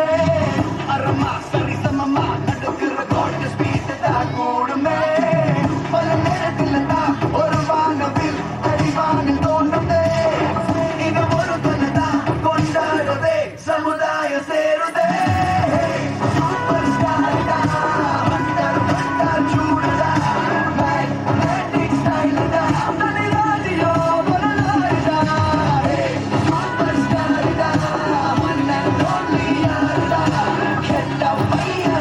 Arama, sarisamama, nadakira gorda speed da kudume. Pala neratilata, oru vaanavil, arivaanil thondude. Iga oru thanada, kondadude, samudaya serude. Superstar da, vandar vandar chudada. Magnetic style da, tani radio balalada. Superstar da, one and only da. Get the fire.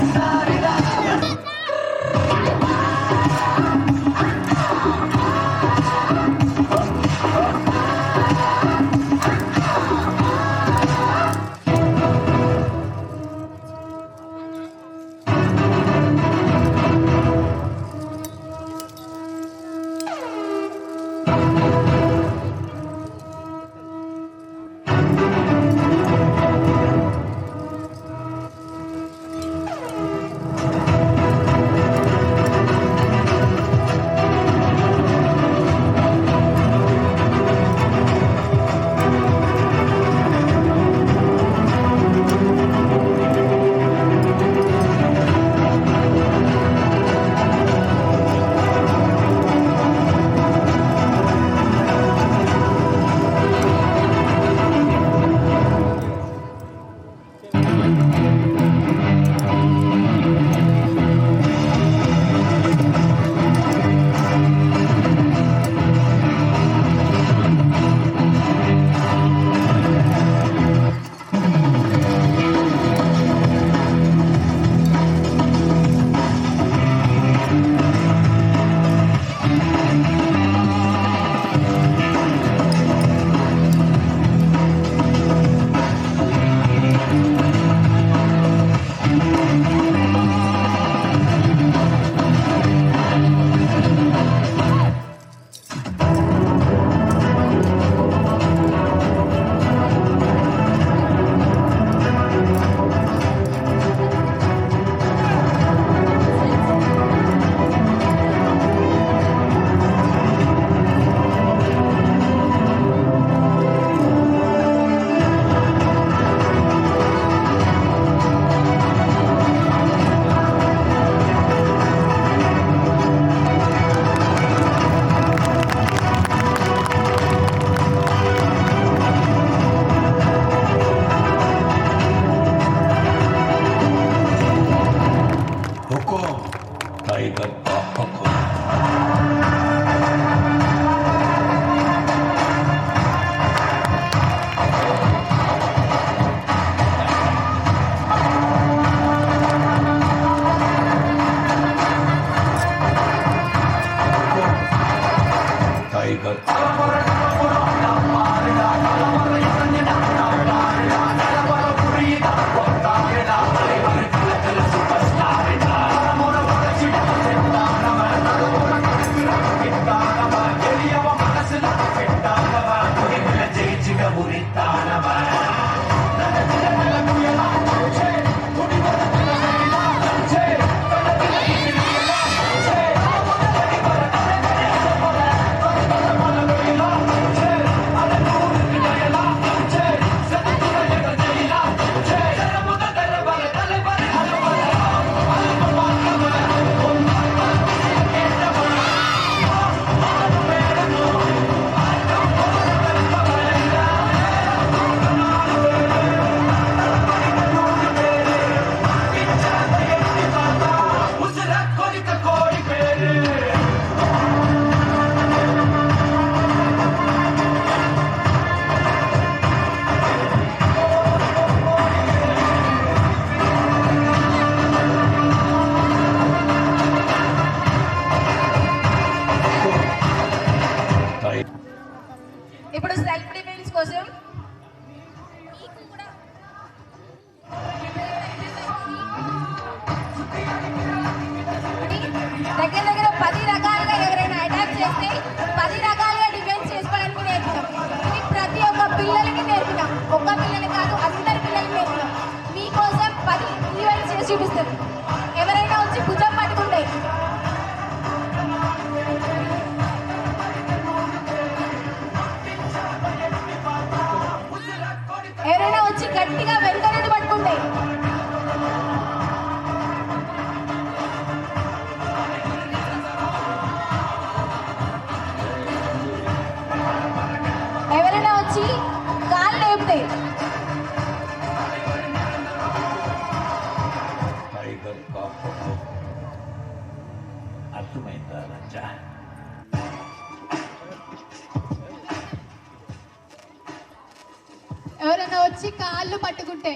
వచ్చి కాళ్ళు పట్టుకుంటే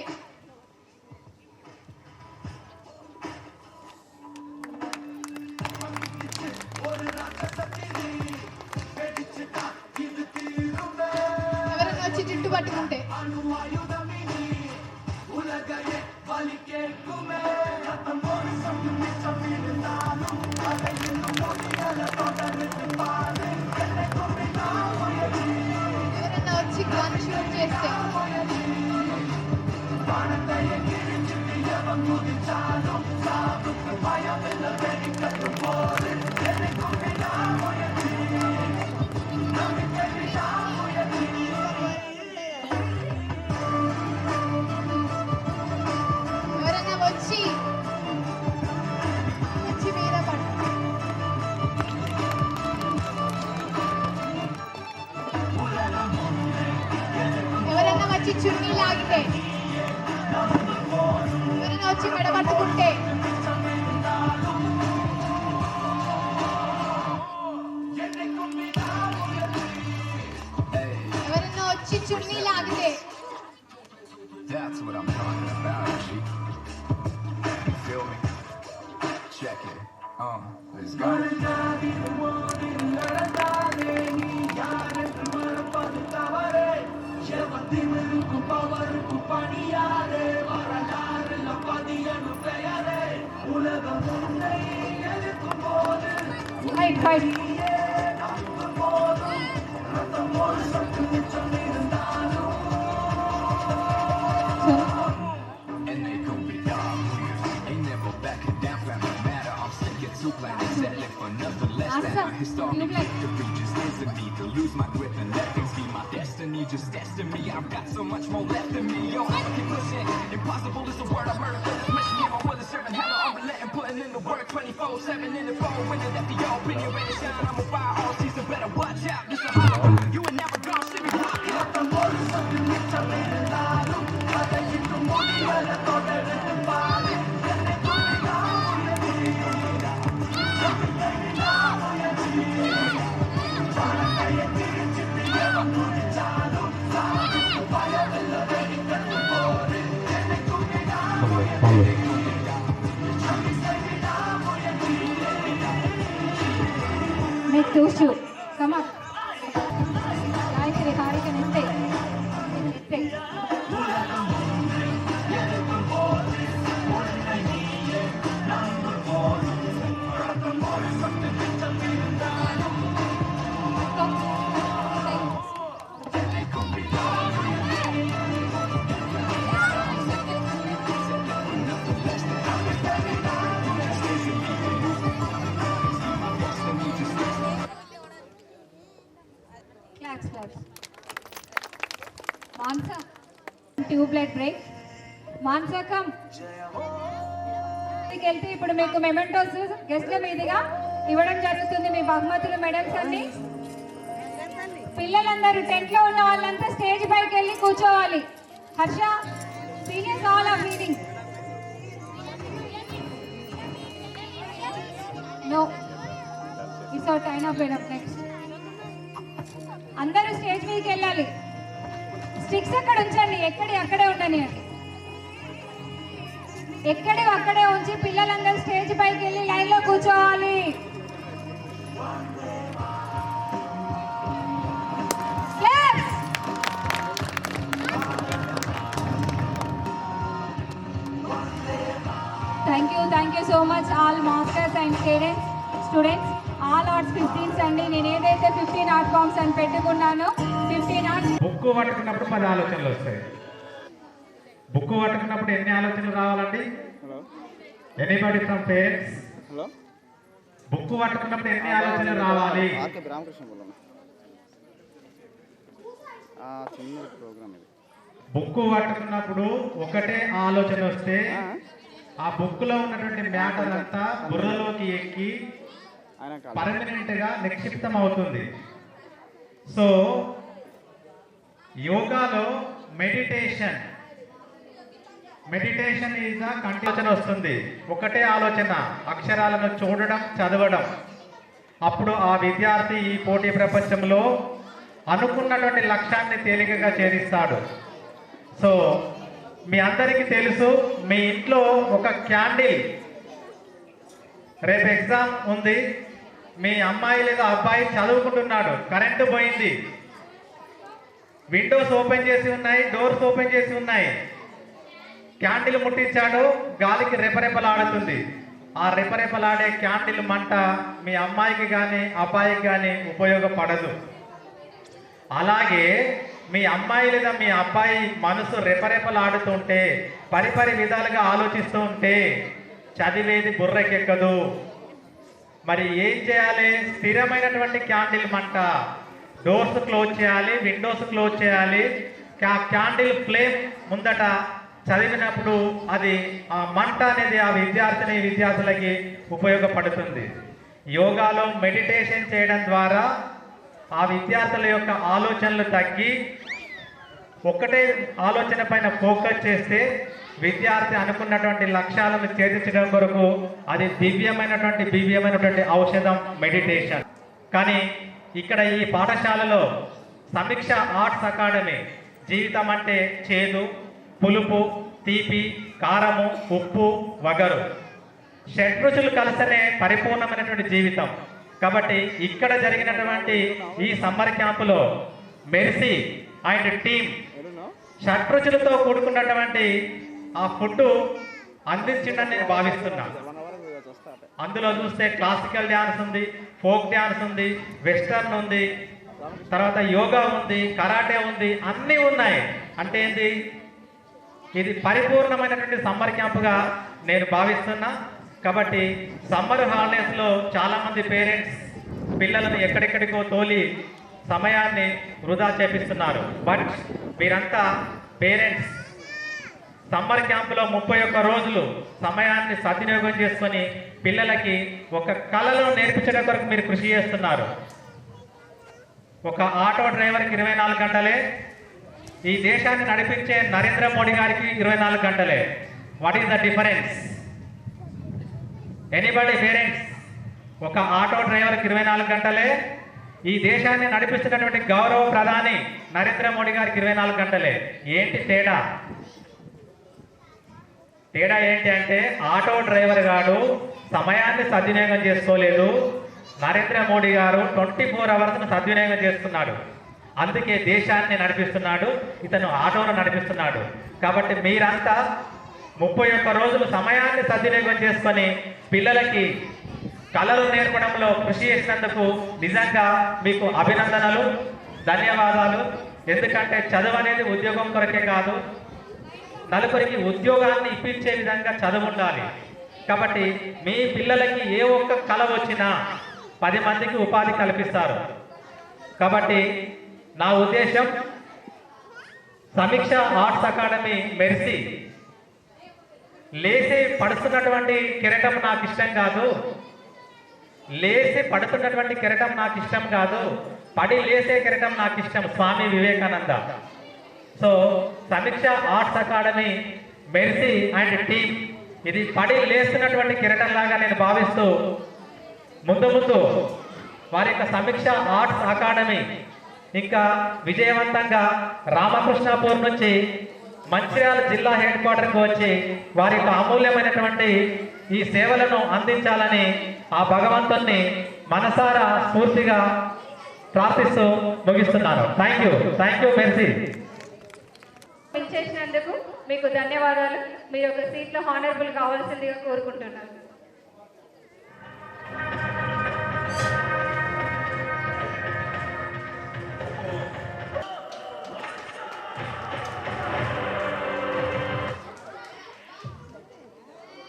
ఎవరైనా వచ్చి జుట్టు పట్టుకుంటే ఎవరైనా వచ్చి gun shoot చేస్తే ఎవరైనా వచ్చి మీద పడు ఎవరైనా వచ్చి చున్నీ లాగితే ఎవరైనా వచ్చి మెడ పట్టుకుంటే ఎవరైనా వచ్చి చున్నీ లాగితే That's what I'm talking about, G. You feel me? Check it. Let's go. Fight, fight. And they call me dog weird. Ain't never backing down, family matter. I'm sticking to planet settling for nothing less than a historic victory. Just isn't me to lose my grip and let things be my destiny. Just testing me, I've got so much more left in me. Yo, I'ma keep pushing. Impossible is a word I murder for this mission. Yeah, my will is serving hell. I'm relenting, putting in the work 24/7 in the phone. Winning at the all, bring it ready to shine. I'm a fire all season, better watch out. This a hard. You ain't never gonna see me rock it. Make two shoot. Come on. Gayatri, Harika, stay. Stay. Claps, claps. Mansa, tubelight break. Mansa, come. వెళ్తే ఇప్పుడు మీకు mementos గెస్ట్ల మీదుగా ఇవ్వడం జరుగుతుంది. మీ బహుమతులు, medals అన్ని. పిల్లలందరూ tent లో ఉన్న వాళ్ళంతా స్టేజ్ పైకి వెళ్ళి కూర్చోవాలి. Harsha, seniors all are leading. No, it's our time of next. అందరూ స్టేజ్ మీదకి వెళ్ళాలి. స్టిక్స్ అక్కడ ఉంచండి, అక్కడే ఉండని. అక్కడే ఉంచి పిల్లలందరూ స్టేజ్ పైకి వెళ్ళి లైన్ లో కూర్చోవాలి. Thank you so much all masters and students. All arts 15s అండి. నేను ఏదైతే 15 ఆర్ట్ ఫామ్స్ అని పెట్టుకున్నానో 15 ఆర్ట్స్. బుక్ పట్టుకున్నప్పుడు 10 ఆలోచనలు వస్తాయి. బుక్ పట్టుకున్నప్పుడు ఎన్ని ఆలోచనలు రావాలండి? Anybody from parents? బుక్ పట్టుకున్నప్పుడు ఎన్ని ఆలోచనలు రావాలి? బుక్ పట్టుకున్నప్పుడు ఒకటే ఆలోచన వస్తే ఆ బుక్ లో ఉన్నటువంటి మ్యాటర్ అంతా బుర్రలోకి ఎక్కి పర్మనెంట్ గా నిక్షిప్తం అవుతుంది. సో యోగాలో మెడిటేషన్ ఈజ్ ద కంటిన్యూషన్ వస్తుంది. ఒకటే ఆలోచన, అక్షరాలను చూడడం, చదవడం. అప్పుడు ఆ విద్యార్థి ఈ పోటీ ప్రపంచంలో అనుకున్నటువంటి లక్ష్యాన్ని తేలికగా ఛేదిస్తాడు. సో మీ అందరికీ తెలుసు, మీ ఇంట్లో ఒక క్యాండిల్, రేపు ఎగ్జామ్ ఉంది, మీ అమ్మాయి లేదా అబ్బాయి చదువుకుంటున్నాడు, కరెంటు పోయింది, విండోస్ ఓపెన్ చేసి ఉన్నాయి, డోర్స్ ఓపెన్ చేసి ఉన్నాయి, క్యాండిల్ ముట్టించాడు, గాలికి రెపరెపలాడుతుంది. ఆ రెపరెపలాడే క్యాండిల్ మంట మీ అమ్మాయికి కానీ అబ్బాయికి కానీ ఉపయోగపడదు. అలాగే మీ అమ్మాయి లేదా మీ అబ్బాయి మనసు రెపరెపలాడుతుంటే, పరిపరి విధాలుగా ఆలోచిస్తూ ఉంటే చదివేది బుర్రకెక్కదు. మరి ఏం చేయాలి? స్థిరమైనటువంటి క్యాండిల్ మంట, డోర్స్ క్లోజ్ చేయాలి, విండోస్ క్లోజ్ చేయాలి. క్యాండిల్ ఫ్లేమ్ ముందట చదివినప్పుడు అది ఆ మంట అనేది ఆ విద్యార్థులకి ఉపయోగపడుతుంది. యోగాలో మెడిటేషన్ చేయడం ద్వారా ఆ విద్యార్థుల యొక్క ఆలోచనలు తగ్గి ఒక్కటే ఆలోచన పైన ఫోకస్ చేస్తే విద్యార్థి అనుకున్నటువంటి లక్ష్యాలను ఛేదించడం కొరకు అది దివ్యమైనటువంటి ఔషధం మెడిటేషన్. కానీ ఇక్కడ ఈ పాఠశాలలో సమీక్ష ఆర్ట్స్ అకాడమీ జీవితం అంటే చేదు, పులుపు, తీపి, కారము, ఉప్పు, వగరు, షడ్రుచులు కలిస్తేనే పరిపూర్ణమైనటువంటి జీవితం. కాబట్టి ఇక్కడ జరిగినటువంటి ఈ సమ్మర్ క్యాంపులో మెర్సీ అండ్ టీమ్ షడ్రుచులతో కూడుకున్నటువంటి ఆ ఫుడ్ అందించిందని నేను భావిస్తున్నా. అందులో చూస్తే క్లాసికల్ డ్యాన్స్ ఉంది, ఫోక్ డ్యాన్స్ ఉంది, వెస్టర్న్ ఉంది, తర్వాత యోగా ఉంది, కరాటే ఉంది, అన్నీ ఉన్నాయి. అంటే ఏంటి? ఇది పరిపూర్ణమైనటువంటి సమ్మర్ క్యాంపుగా నేను భావిస్తున్నా. కాబట్టి సమ్మర్ హాలిడేస్లో చాలామంది పేరెంట్స్ పిల్లలను ఎక్కడెక్కడికో తోలి సమయాన్ని వృధా చేపిస్తున్నారు. బట్ మీరంతా పేరెంట్స్ సమ్మర్ క్యాంపులో 31 రోజులు సమయాన్ని సద్వినియోగం చేసుకొని పిల్లలకి ఒక కళలో నేర్పించడం కొరకు మీరు కృషి చేస్తున్నారు. ఒక ఆటో డ్రైవర్కి 24 గంటలే, ఈ దేశాన్ని నడిపించే నరేంద్ర మోడీ గారికి 24 గంటలే. What is the difference? Anybody parents? ఒక ఆటో డ్రైవర్కి 24 గంటలే, ఈ దేశాన్ని నడిపిస్తున్నటువంటి గౌరవ ప్రధాని నరేంద్ర మోడీ గారికి 24 గంటలే. ఏంటి తేడా? తేడా ఏంటి అంటే ఆటో డ్రైవర్ గారు సమయాన్ని సద్వినియోగం చేసుకోలేదు, నరేంద్ర మోడీ గారు 24 అవర్స్ను సద్వినియోగం చేసుకున్నాడు. అందుకే దేశాన్ని నడిపిస్తున్నాడు, ఇతను ఆటోను నడిపిస్తున్నాడు. కాబట్టి మీరంతా 31 రోజులు సమయాన్ని సద్వినియోగం చేసుకొని పిల్లలకి కళలు నేర్పడంలో కృషి చేసినందుకు నిజంగా మీకు అభినందనలు, ధన్యవాదాలు. ఎందుకంటే చదువు అనేది ఉద్యోగం కొరకే కాదు, నలుగురికి ఉద్యోగాన్ని ఇప్పించే విధంగా చదువు ఉండాలి. కాబట్టి మీ పిల్లలకి ఏ ఒక్క కళ వచ్చినా 10 మందికి ఉపాధి కల్పిస్తారు. కాబట్టి నా ఉద్దేశం సమీక్ష ఆర్ట్స్ అకాడమీ మెర్సీ లేచి పడుతున్నటువంటి కిరీటం నాకు ఇష్టం కాదు, లేచి పడుతున్నటువంటి కిరీటం నాకు ఇష్టం కాదు, పడి లేసే కిరీటం నాకు ఇష్టం, స్వామి వివేకానంద. సో సమీక్ష arts academy mercy and team ఇది పడి లేస్తున్నటువంటి కిరీటం లాగా నేను భావిస్తూ ముందు వారి యొక్క సమీక్ష ఆర్ట్స్ అకాడమీ ఇంకా విజయవంతంగా రామకృష్ణాపూర్ నుంచి మంచిర్యాల జిల్లా హెడ్ క్వార్టర్కి వచ్చి వారి యొక్క అమూల్యమైనటువంటి ఈ సేవలను అందించాలని ఆ భగవంతుణ్ణి మనసారా స్ఫూర్తిగా ప్రార్థిస్తూ ముగిస్తున్నాను. Thank you mercy. చేసినందుకు మీకు ధన్యవాదాలు. మీరు ఒక సీట్లో హానరబుల్ కావాల్సిందిగా కోరుకుంటున్నాను.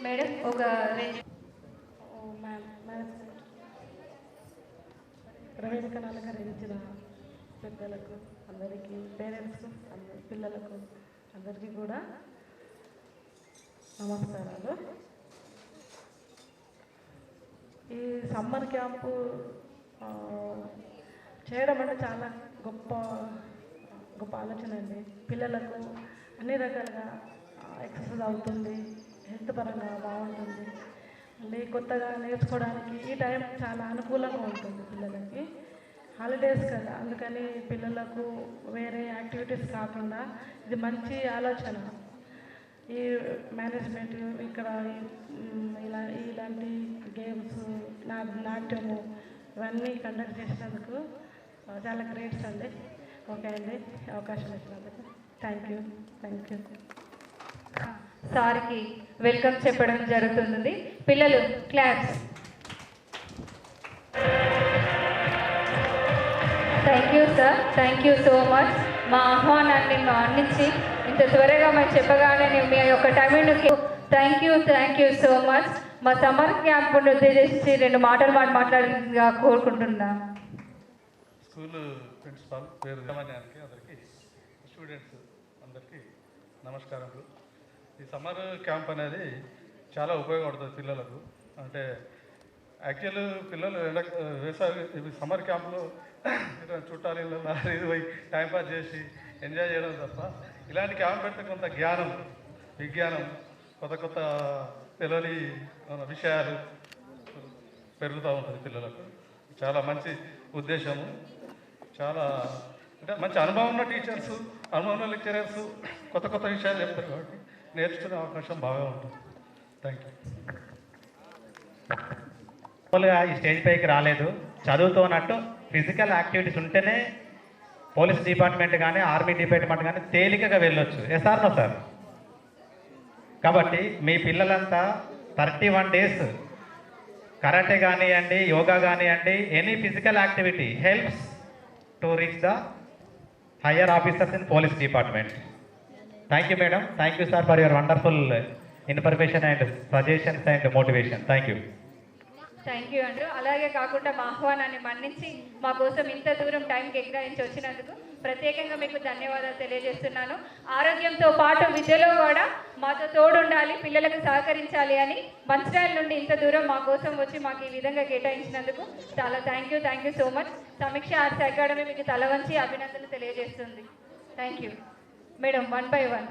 మేడం ఒక ప్రవేశకనాలు ఖరీదించిన పెద్దలకు అందరికీ, పేరెంట్స్, పిల్లలకు అందరికీ కూడా నమస్కారాలు. ఈ సమ్మర్ క్యాంపు చేయడం అంటే చాలా గొప్ప ఆలోచన అండి. పిల్లలకు అన్ని రకాలుగా ఎక్సర్సైజ్ అవుతుంది, హెల్త్ పరంగా బాగుంటుంది, మళ్ళీ కొత్తగా నేర్చుకోవడానికి ఈ టైం చాలా అనుకూలంగా ఉంటుంది పిల్లలకి. హాలిడేస్ కదా, అందుకని పిల్లలకు వేరే యాక్టివిటీస్ కాకుండా ఇది మంచి ఆలోచన. ఈ మేనేజ్మెంట్ ఇక్కడ ఇలాంటి గేమ్స్, నాట్యము ఇవన్నీ కండక్ట్ చేసినందుకు చాలా గ్రేట్స్ అండి. ఓకే అండి, అవకాశం ఇచ్చినందుకు థ్యాంక్ యూ. సార్కి వెల్కమ్ చెప్పడం జరుగుతుంది. పిల్లలు claps. Thank you sir, thank you so much. మా ఆహ్వానాన్ని మన్నించి ఇంత త్వరగా మేము చెప్పగానే మీ యొక్క టైంకి థ్యాంక్ యూ సో మచ్. మా సమ్మర్ క్యాంప్ను ఉద్దేశించి 2 మాటలు మాట్లాడిందిగా కోరుకుంటున్నా. స్కూల్ ప్రిన్సిపాల్ పేరు సామాన్యానికి అందరికీ, స్టూడెంట్స్ అందరికీ నమస్కారములు. ఈ సమ్మర్ క్యాంప్ అనేది చాలా ఉపయోగపడుతుంది పిల్లలకు. అంటే యాక్చువల్ పిల్లలు వేసవి సమ్మర్ క్యాంప్లో చుట్టాలు ఇది పోయి టైంపాస్ చేసి ఎంజాయ్ చేయడం తప్ప ఇలాంటి క్యాంప్ పెడితే కొంత జ్ఞానం, విజ్ఞానం, కొత్త తెలియని విషయాలు పెరుగుతూ ఉంటుంది పిల్లలకు. చాలా మంచి ఉద్దేశము. చాలా అంటే మంచి అనుభవం ఉన్న టీచర్స్, అనుభవం ఉన్న లెక్చరర్స్ కొత్త విషయాలు చెప్తారు కాబట్టి నేర్చుకునే అవకాశం బాగా ఉంటుంది. Thank you. ఈ స్టేజ్ పైకి రాలేదు, చదువుతోనట్టు ఫిజికల్ యాక్టివిటీస్ ఉంటేనే పోలీస్ డిపార్ట్మెంట్ కానీ ఆర్మీ డిపార్ట్మెంట్ కానీ తేలికగా వెళ్ళొచ్చు. Yes or no sir? కాబట్టి మీ పిల్లలంతా 31 days కరాటే కానివ్వండి, యోగా కానివ్వండి, any physical activity helps to reach the higher officers in police department. Thank you madam, thank you sir for your wonderful information and suggestions and motivation. Thank you. Thank you అండి. అలాగే కాకుండా మా ఆహ్వానాన్ని మన్నించి మా కోసం ఇంత దూరం టైం కేటాయించి వచ్చినందుకు ప్రత్యేకంగా మీకు ధన్యవాదాలు తెలియజేస్తున్నాను. ఆరోగ్యంతో పాటు విద్యలో కూడా మాతో తోడుండాలి, పిల్లలకు సహకరించాలి అని మంచిర్యాల నుండి ఇంత దూరం మా కోసం వచ్చి మాకు ఈ విధంగా కేటాయించినందుకు చాలా థ్యాంక్ యూ సో మచ్. సమీక్ష ఆర్ట్స్ అకాడమీ మీకు తల వంచి అభినందనలు తెలియజేస్తుంది. Thank you madam. 1 by 1.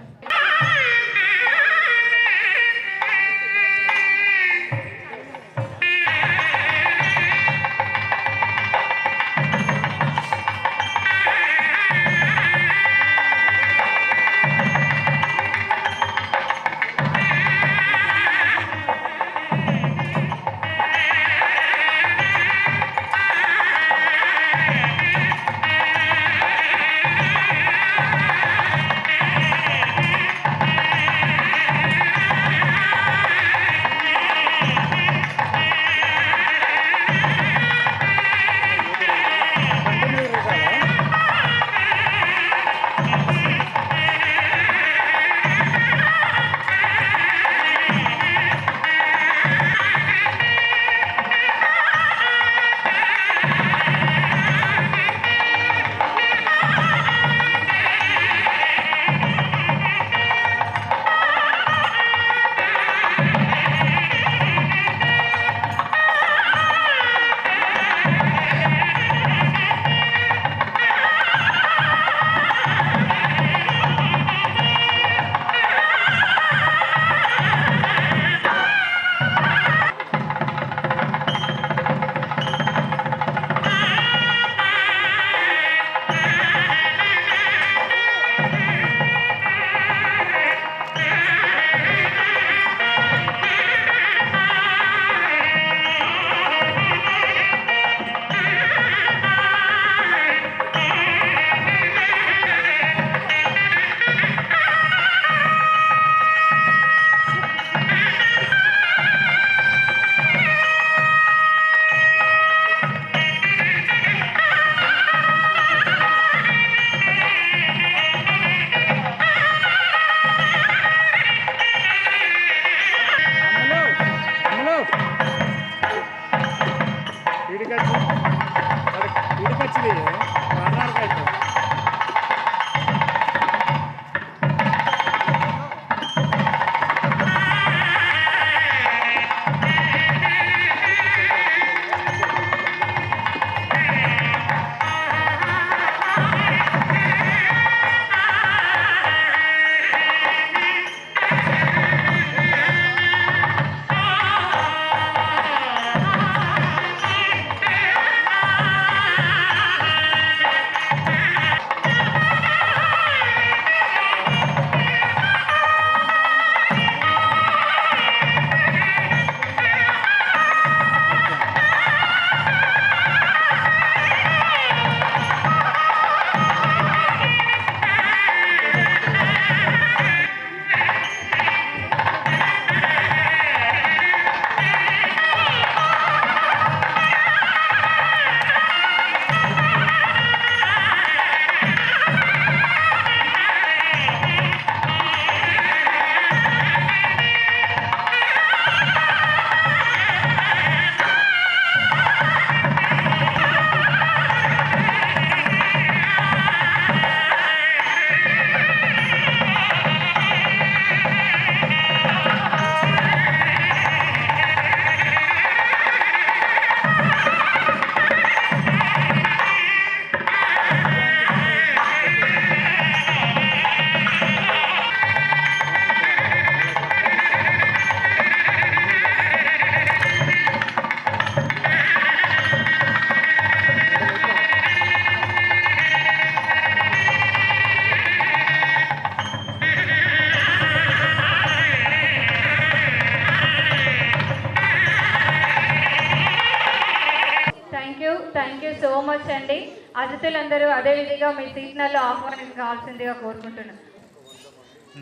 So much అండి. అతిథులందరూ అదేవిధంగా మీ సీట్లలో ఆహ్వానించాల్సిందిగా కోరుకుంటున్నాను.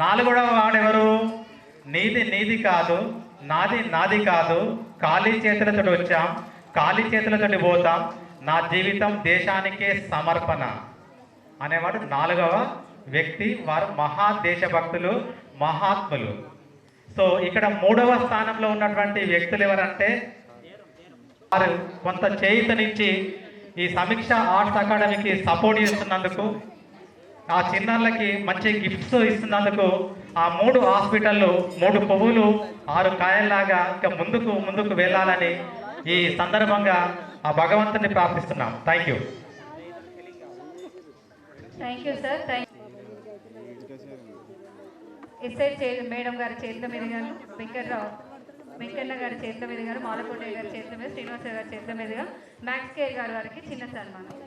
4వ వాడెవరు? నీది కాదు, నాది కాదు, ఖాళీ చేతులతో వచ్చాం, ఖాళీ చేతులతో పోతాం, నా జీవితం దేశానికే సమర్పణ అనేవాడు 4వ వ్యక్తి. వారు మహాదేశభక్తులు, మహాత్ములు. సో ఇక్కడ 3వ స్థానంలో ఉన్నటువంటి వ్యక్తులు ఎవరంటే వారు కొంత చేయూతనిచ్చి ఈ సమీక్ష ఆర్ట్స్ అకాడమీకి సపోర్ట్ చేస్తున్నందుకు, ఆ చిన్నారులకి మంచి గిఫ్ట్స్ ఇస్తున్నందుకు ఆ 3 హాస్పిటళ్ళు 3 పువ్వులు 6 కాయల్లాగా ఇంకా ముందుకు వెళ్ళాలని ఈ సందర్భంగా ఆ భగవంతుని ప్రార్థిస్తున్నాం. Thank you. Thank you sir. SI madam గారి చేతుల మీదుగాను, వెంకన్న గారి చేతుల మీదుగాను, మాలకొండయ్య గారి చేతుల మీద, శ్రీనివాస గారి చేతుల మీదుగా మ్యాక్స్ కేర్ గారి వారికి చిన్న సన్మానం.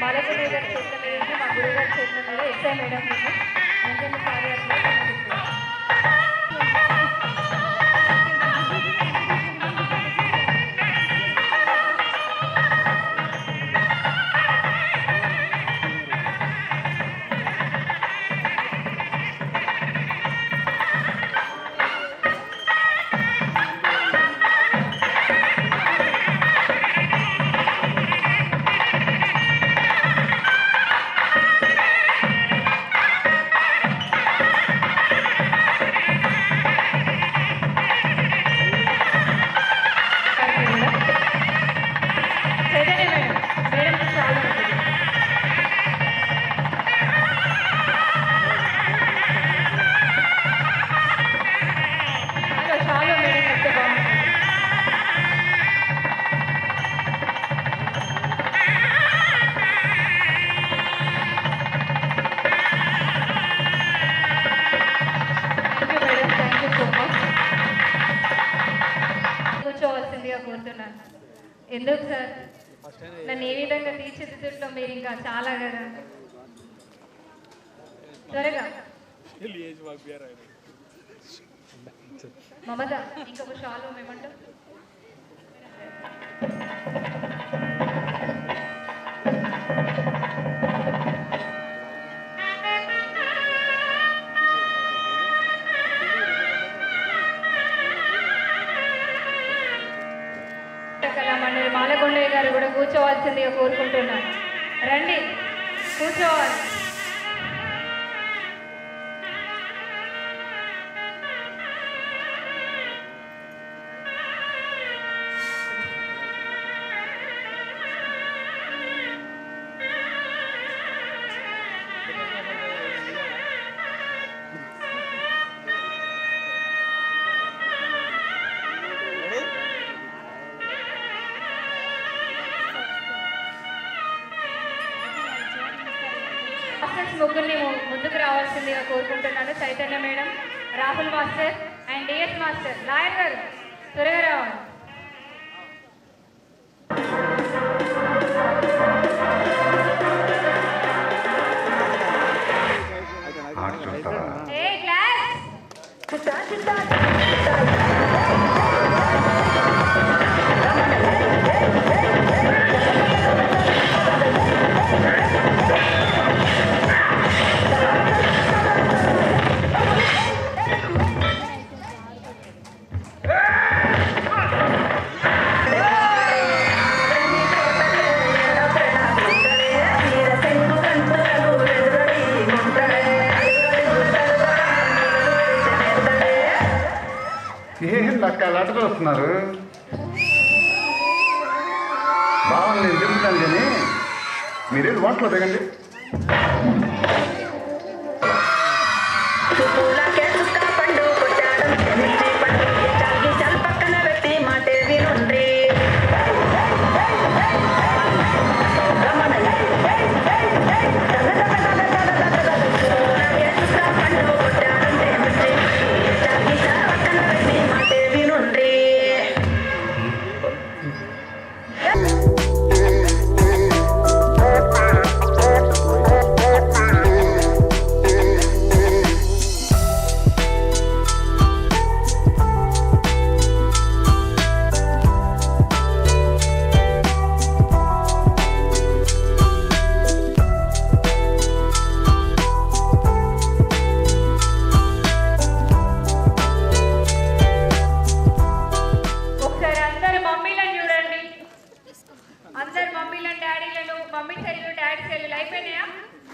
మాలకొండయ్య గారి చేతుల మీద, మా గురువు గారి చేతుల మీద ఎస్ఐ మేడం వెంకన్న సార్ గారు కోరుతున్నాను. ఎందుకు సార్ నన్ను ఏ విధంగా తీర్చిదిద్దుట్లో మీరు ఇంకా చాలా కదా. త్వరగా మమత ఇంకొక షాలు ఏమంటావు? కళామండలి మాలకొండయ్య గారు కూడా కూర్చోవాల్సిందిగా కోరుకుంటున్నాను. రండి కూర్చోవాలి. ముగ్గురిని ముందుకు రావాల్సిందిగా కోరుకుంటున్నాను. Chaitanya madam, Rahul master and DS master, lawyer గారు త్వరగా రావాలి. లెక్కలు వస్తున్నారు. బాగుంది, నేను చెప్తాను కానీ మీరేది వంటలో దిగండి. Hey! Mummy cell daddy cell అయిపోయినాయా?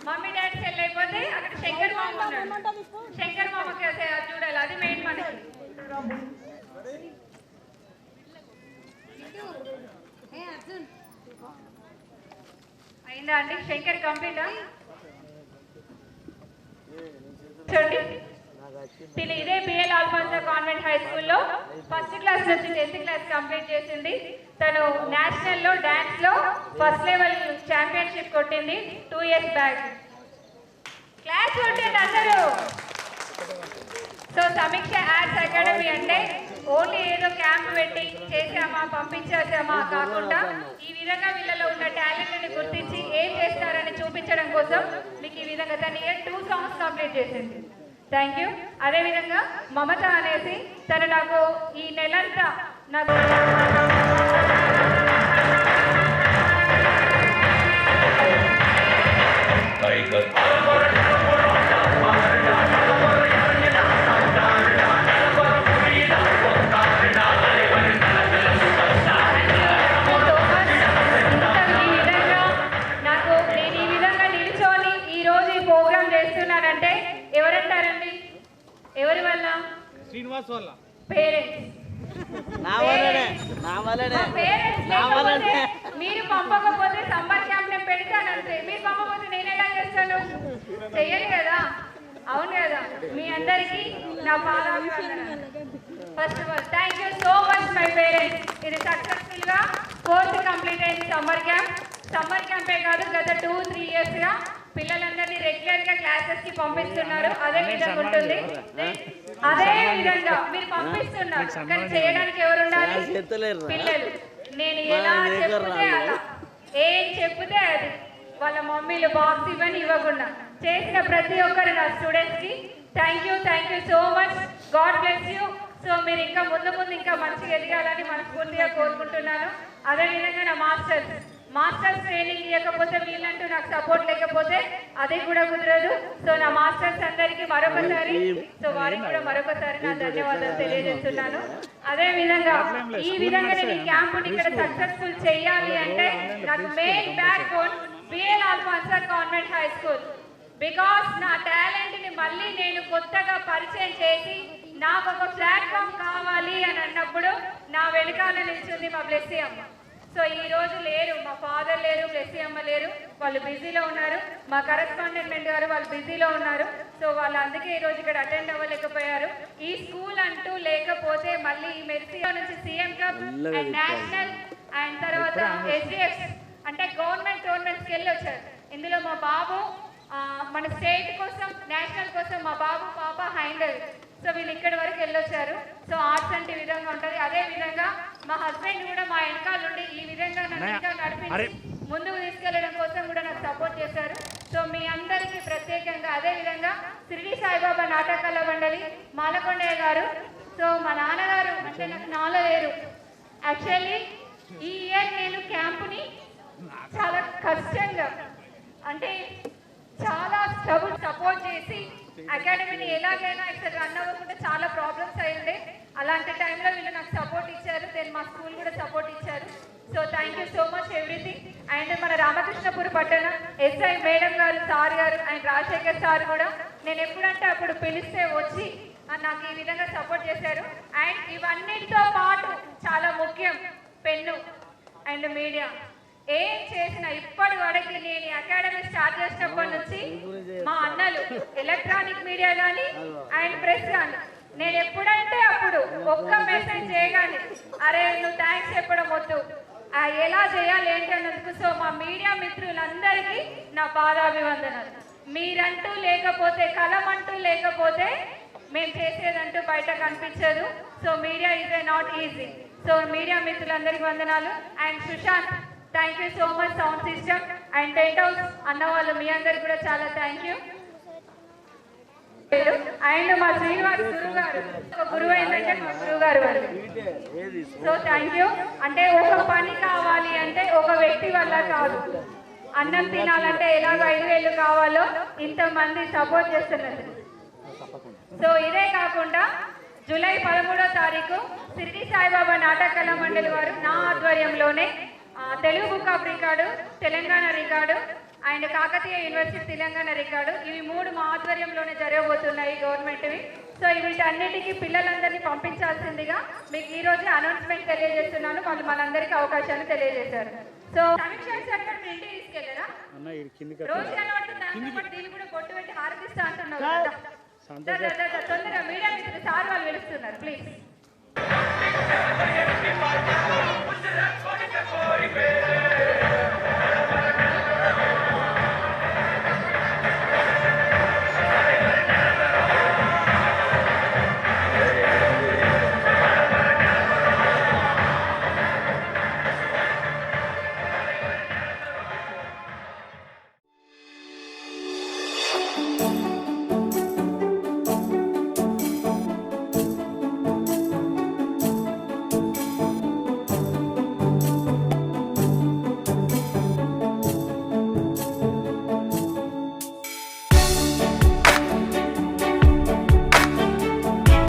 మమ్మీ డాడీ సెల్ అయిపోతే అక్కడ శంకర్ మామ ఉన్నాడు. శంకర్ మామకి చూడాలి, అది మెయిన్ మనకి. అయిందా అండి? శంకర్ కంప్లీటా? చూడండి, తిను ఇదే బిఎల్ ఆల్ఫాన్సా కాన్వెంట్ హై స్కూల్లో ఫస్ట్ క్లాస్ నుంచి 10th క్లాస్ కంప్లీట్ చేసింది. తను నేషనల్లో డాన్స్లో ఫస్ట్ లెవెల్ ఛాంపియన్షిప్ కొట్టింది 2 years బ్యాక్. క్లాస్ కొట్టింది అందరూ. సో సమీక్ష ఆర్ట్స్ అకాడమీ అంటే ఓన్లీ ఏదో క్యాంప్ పెట్టి చేసామా పంపించేసామా కాకుండా ఈ విధంగా వీళ్ళలో ఉన్న టాలెంట్ని గుర్తించి ఏం చేస్తారని చూపించడం కోసం మీకు ఈ విధంగా తను 2 songs కంప్లీట్ చేసింది. Thank you. అదేవిధంగా మమత అనేసి తను నాకు ఈ నెలంతా నాకు ఎవరి వల్ల? శ్రీనివాస్ వల్ల. మీరు పంపకపోతే సమ్మర్ క్యాంప్ నేను పెడతానంటే, మీరు పంపకపోతే నేను ఎలా చేస్తాను? చెయ్యను కదా. అవును కదా. మీ అందరికీ నా పాదాభివందనాలు. First of all thank you so much my parents. ఇది సక్సెస్ఫుల్గా 4th కంప్లీట్ అయింది సమ్మర్ క్యాంప్. సమ్మర్ క్యాంపే కాదు, గత 2-3 yearsగా పిల్లలందరినీ రెగ్యులర్గా క్లాసెస్కి పంపిస్తున్నారు. అదే విధంగా ఉంటుంది. అదే విధంగా మీరు పంపిస్తున్నారు, కానీ చేయడానికి ఎవరు ఉండాలి? పిల్లలు. నేను ఎలా చెప్తే అలా, ఏం చెప్తే అది, వాళ్ళ మమ్మీలు బాక్స్ ఇవ్వని ఇవ్వకుండా చేసిన ప్రతి ఒక్కరు నా స్టూడెంట్స్కి thank you so much. God bless you. So మీరు ఇంకా ముందు ఇంకా మంచిగా ఎదగాలని మనస్ఫూర్తిగా కోరుకుంటున్నాను. అదేవిధంగా నా మాస్టర్స్ ట్రైనింగ్ ఇవ్వకపోతే, వీళ్ళంటూ నాకు సపోర్ట్ లేకపోతే అది కూడా కుదరదు. సో నా మాస్టర్స్ అందరికీ మరొకసారి, సో వారికి కూడా మరొకసారి నా ధన్యవాదాలు తెలియజేస్తున్నాను. అదే విధంగా ఈ విధంగా నేను ఈ క్యాంపుని ఇక్కడ సక్సెస్ఫుల్ చేయాలి అంటే నాకు main backbone BL Alphonsa convent high school. Because నా టాలెంట్ని మళ్ళీ నేను కొత్తగా పరిచయం చేసి నాకు ఒక ప్లాట్ఫామ్ కావాలి అని అన్నప్పుడు నా వెనకాల నిల్చుంది మా బ్లెస్సీ అమ్మ. సో ఈ రోజు లేరు, మా ఫాదర్ లేరు, బ్లెస్సీ అమ్మ లేరు, వాళ్ళు బిజీలో ఉన్నారు. మా కరెస్పాండెంట్ గారు వాళ్ళు బిజీలో ఉన్నారు. సో వాళ్ళు అందుకే ఈ రోజు ఇక్కడ అటెండ్ అవ్వలేకపోయారు. ఈ స్కూల్ అంటూ లేకపోతే మళ్ళీ ఈ మెర్సీలో నుంచి CM cup and national and తర్వాత SDF అంటే గవర్నమెంట్ టోర్నమెంట్స్కి వెళ్ళి వచ్చారు. ఇందులో మా బాబు మన స్టేట్ కోసం, నేషనల్ కోసం మా బాబు పాప హ్యాండల్. సో వీళ్ళు ఇక్కడి వరకు వెళ్ళొచ్చారు. సో ఆర్ట్స్ అంటే ఈ విధంగా ఉంటుంది. అదే విధంగా మా హస్బెండ్ కూడా మా వెనకాల నుండి ఈ విధంగా నన్ను ఇంకా నడిపించి ముందుకు తీసుకెళ్లడం కోసం కూడా నాకు సపోర్ట్ చేశారు. సో మీ అందరికీ ప్రత్యేకంగా, అదే విధంగా షిరిడి సాయిబాబా నాటకాల మండలి మాలకొండయ్య గారు. సో మా నాన్నగారు అంటే నాకు నాలో లేరు. యాక్చువల్లీ ఈ ఇయర్ నేను క్యాంపుని చాలా కష్టంగా అంటే చాలా సపోర్ట్ చేసి అకాడమీని ఎలాగైనా ఇక్కడ రన్ అవ్వకుండా చాలా ప్రాబ్లమ్స్ అయ్యిండే. అలాంటి టైంలో వీళ్ళు నాకు సపోర్ట్ ఇచ్చారు. దెన్ మా స్కూల్ కూడా సపోర్ట్ ఇచ్చారు. So thank you so much everything. And మన రామకృష్ణపురం పట్టణ SI మేడం గారు, సార్ గారు అండ్ రాజశేఖర్ సార్ కూడా నేను ఎప్పుడంటే అప్పుడు పిలిస్తే వచ్చి నాకు ఈ విధంగా సపోర్ట్ చేశారు. అండ్ ఇవన్నిటితో పాటు చాలా ముఖ్యం పెన్ను అండ్ మీడియా. ఏం చేసిన ఇప్పటి వరకు నేను అకాడమీ స్టార్ట్ చేసినప్పటి నుంచి మా అన్నలు ఎలక్ట్రానిక్ మీడియా కానీ అండ్ ప్రెస్ కానీ నేను ఎప్పుడంటే అప్పుడు ఒక్క మెసేజ్ చేయగానే అరే నువ్వు థ్యాంక్స్ చెప్పడం వద్దు, ఎలా చేయాలి ఏంటి అన్నందుకు. సో మా మీడియా మిత్రులందరికీ నా పాదాభివందనాలు. మీరంటూ లేకపోతే, కలం అంటూ లేకపోతే మేము చేసేదంటూ బయట కనిపించదు. So media is not easy. So media మిత్రులందరికీ వందనాలు. And Sushant thank you so much. Sound system and tent house అన్నవాళ్ళు మీ అందరికి కూడా చాలా థ్యాంక్ యూ. అండ్ మా శ్రీనివాస్ గురువు గారు, గురువు ఏంటంటే మా గురువు గారు వాళ్ళు. So thank you. అంటే ఒక పని కావాలి అంటే ఒక వ్యక్తి వల్ల కాదు. అన్నం తినాలంటే ఎలాగో 5,000 కావాలో ఇంతమంది సపోర్ట్ చేస్తున్నారు. సో ఇదే కాకుండా జూలై 13వ తారీఖు షిరిడి సాయిబాబా నాటకాల మండలి వారు నా ఆధ్వర్యంలోనే Telugu book of record, Telangana record and Kakatiya university Telangana record, ఇవి 3 మా ఆధ్వర్యంలోనే జరగబోతున్నాయి గవర్నమెంట్వి. సో వీటన్నిటికీ పిల్లలందరినీ పంపించాల్సిందిగా మీకు ఈరోజు అనౌన్స్మెంట్ తెలియజేస్తున్నాను. వాళ్ళు మనందరికీ అవకాశాలు తెలియజేశారు. సో సమీక్ష సార్ మీ ఇంటికి తీసుకెళ్ళారా? రోజు కనబడుతుంది దీన్ని కూడా బొట్టు పెట్టి హారతిస్తా అంటున్నారు. తొందరగా మీడియా మిత్రులు సార్ వాళ్ళు పిలుస్తున్నారు ప్లీజ్.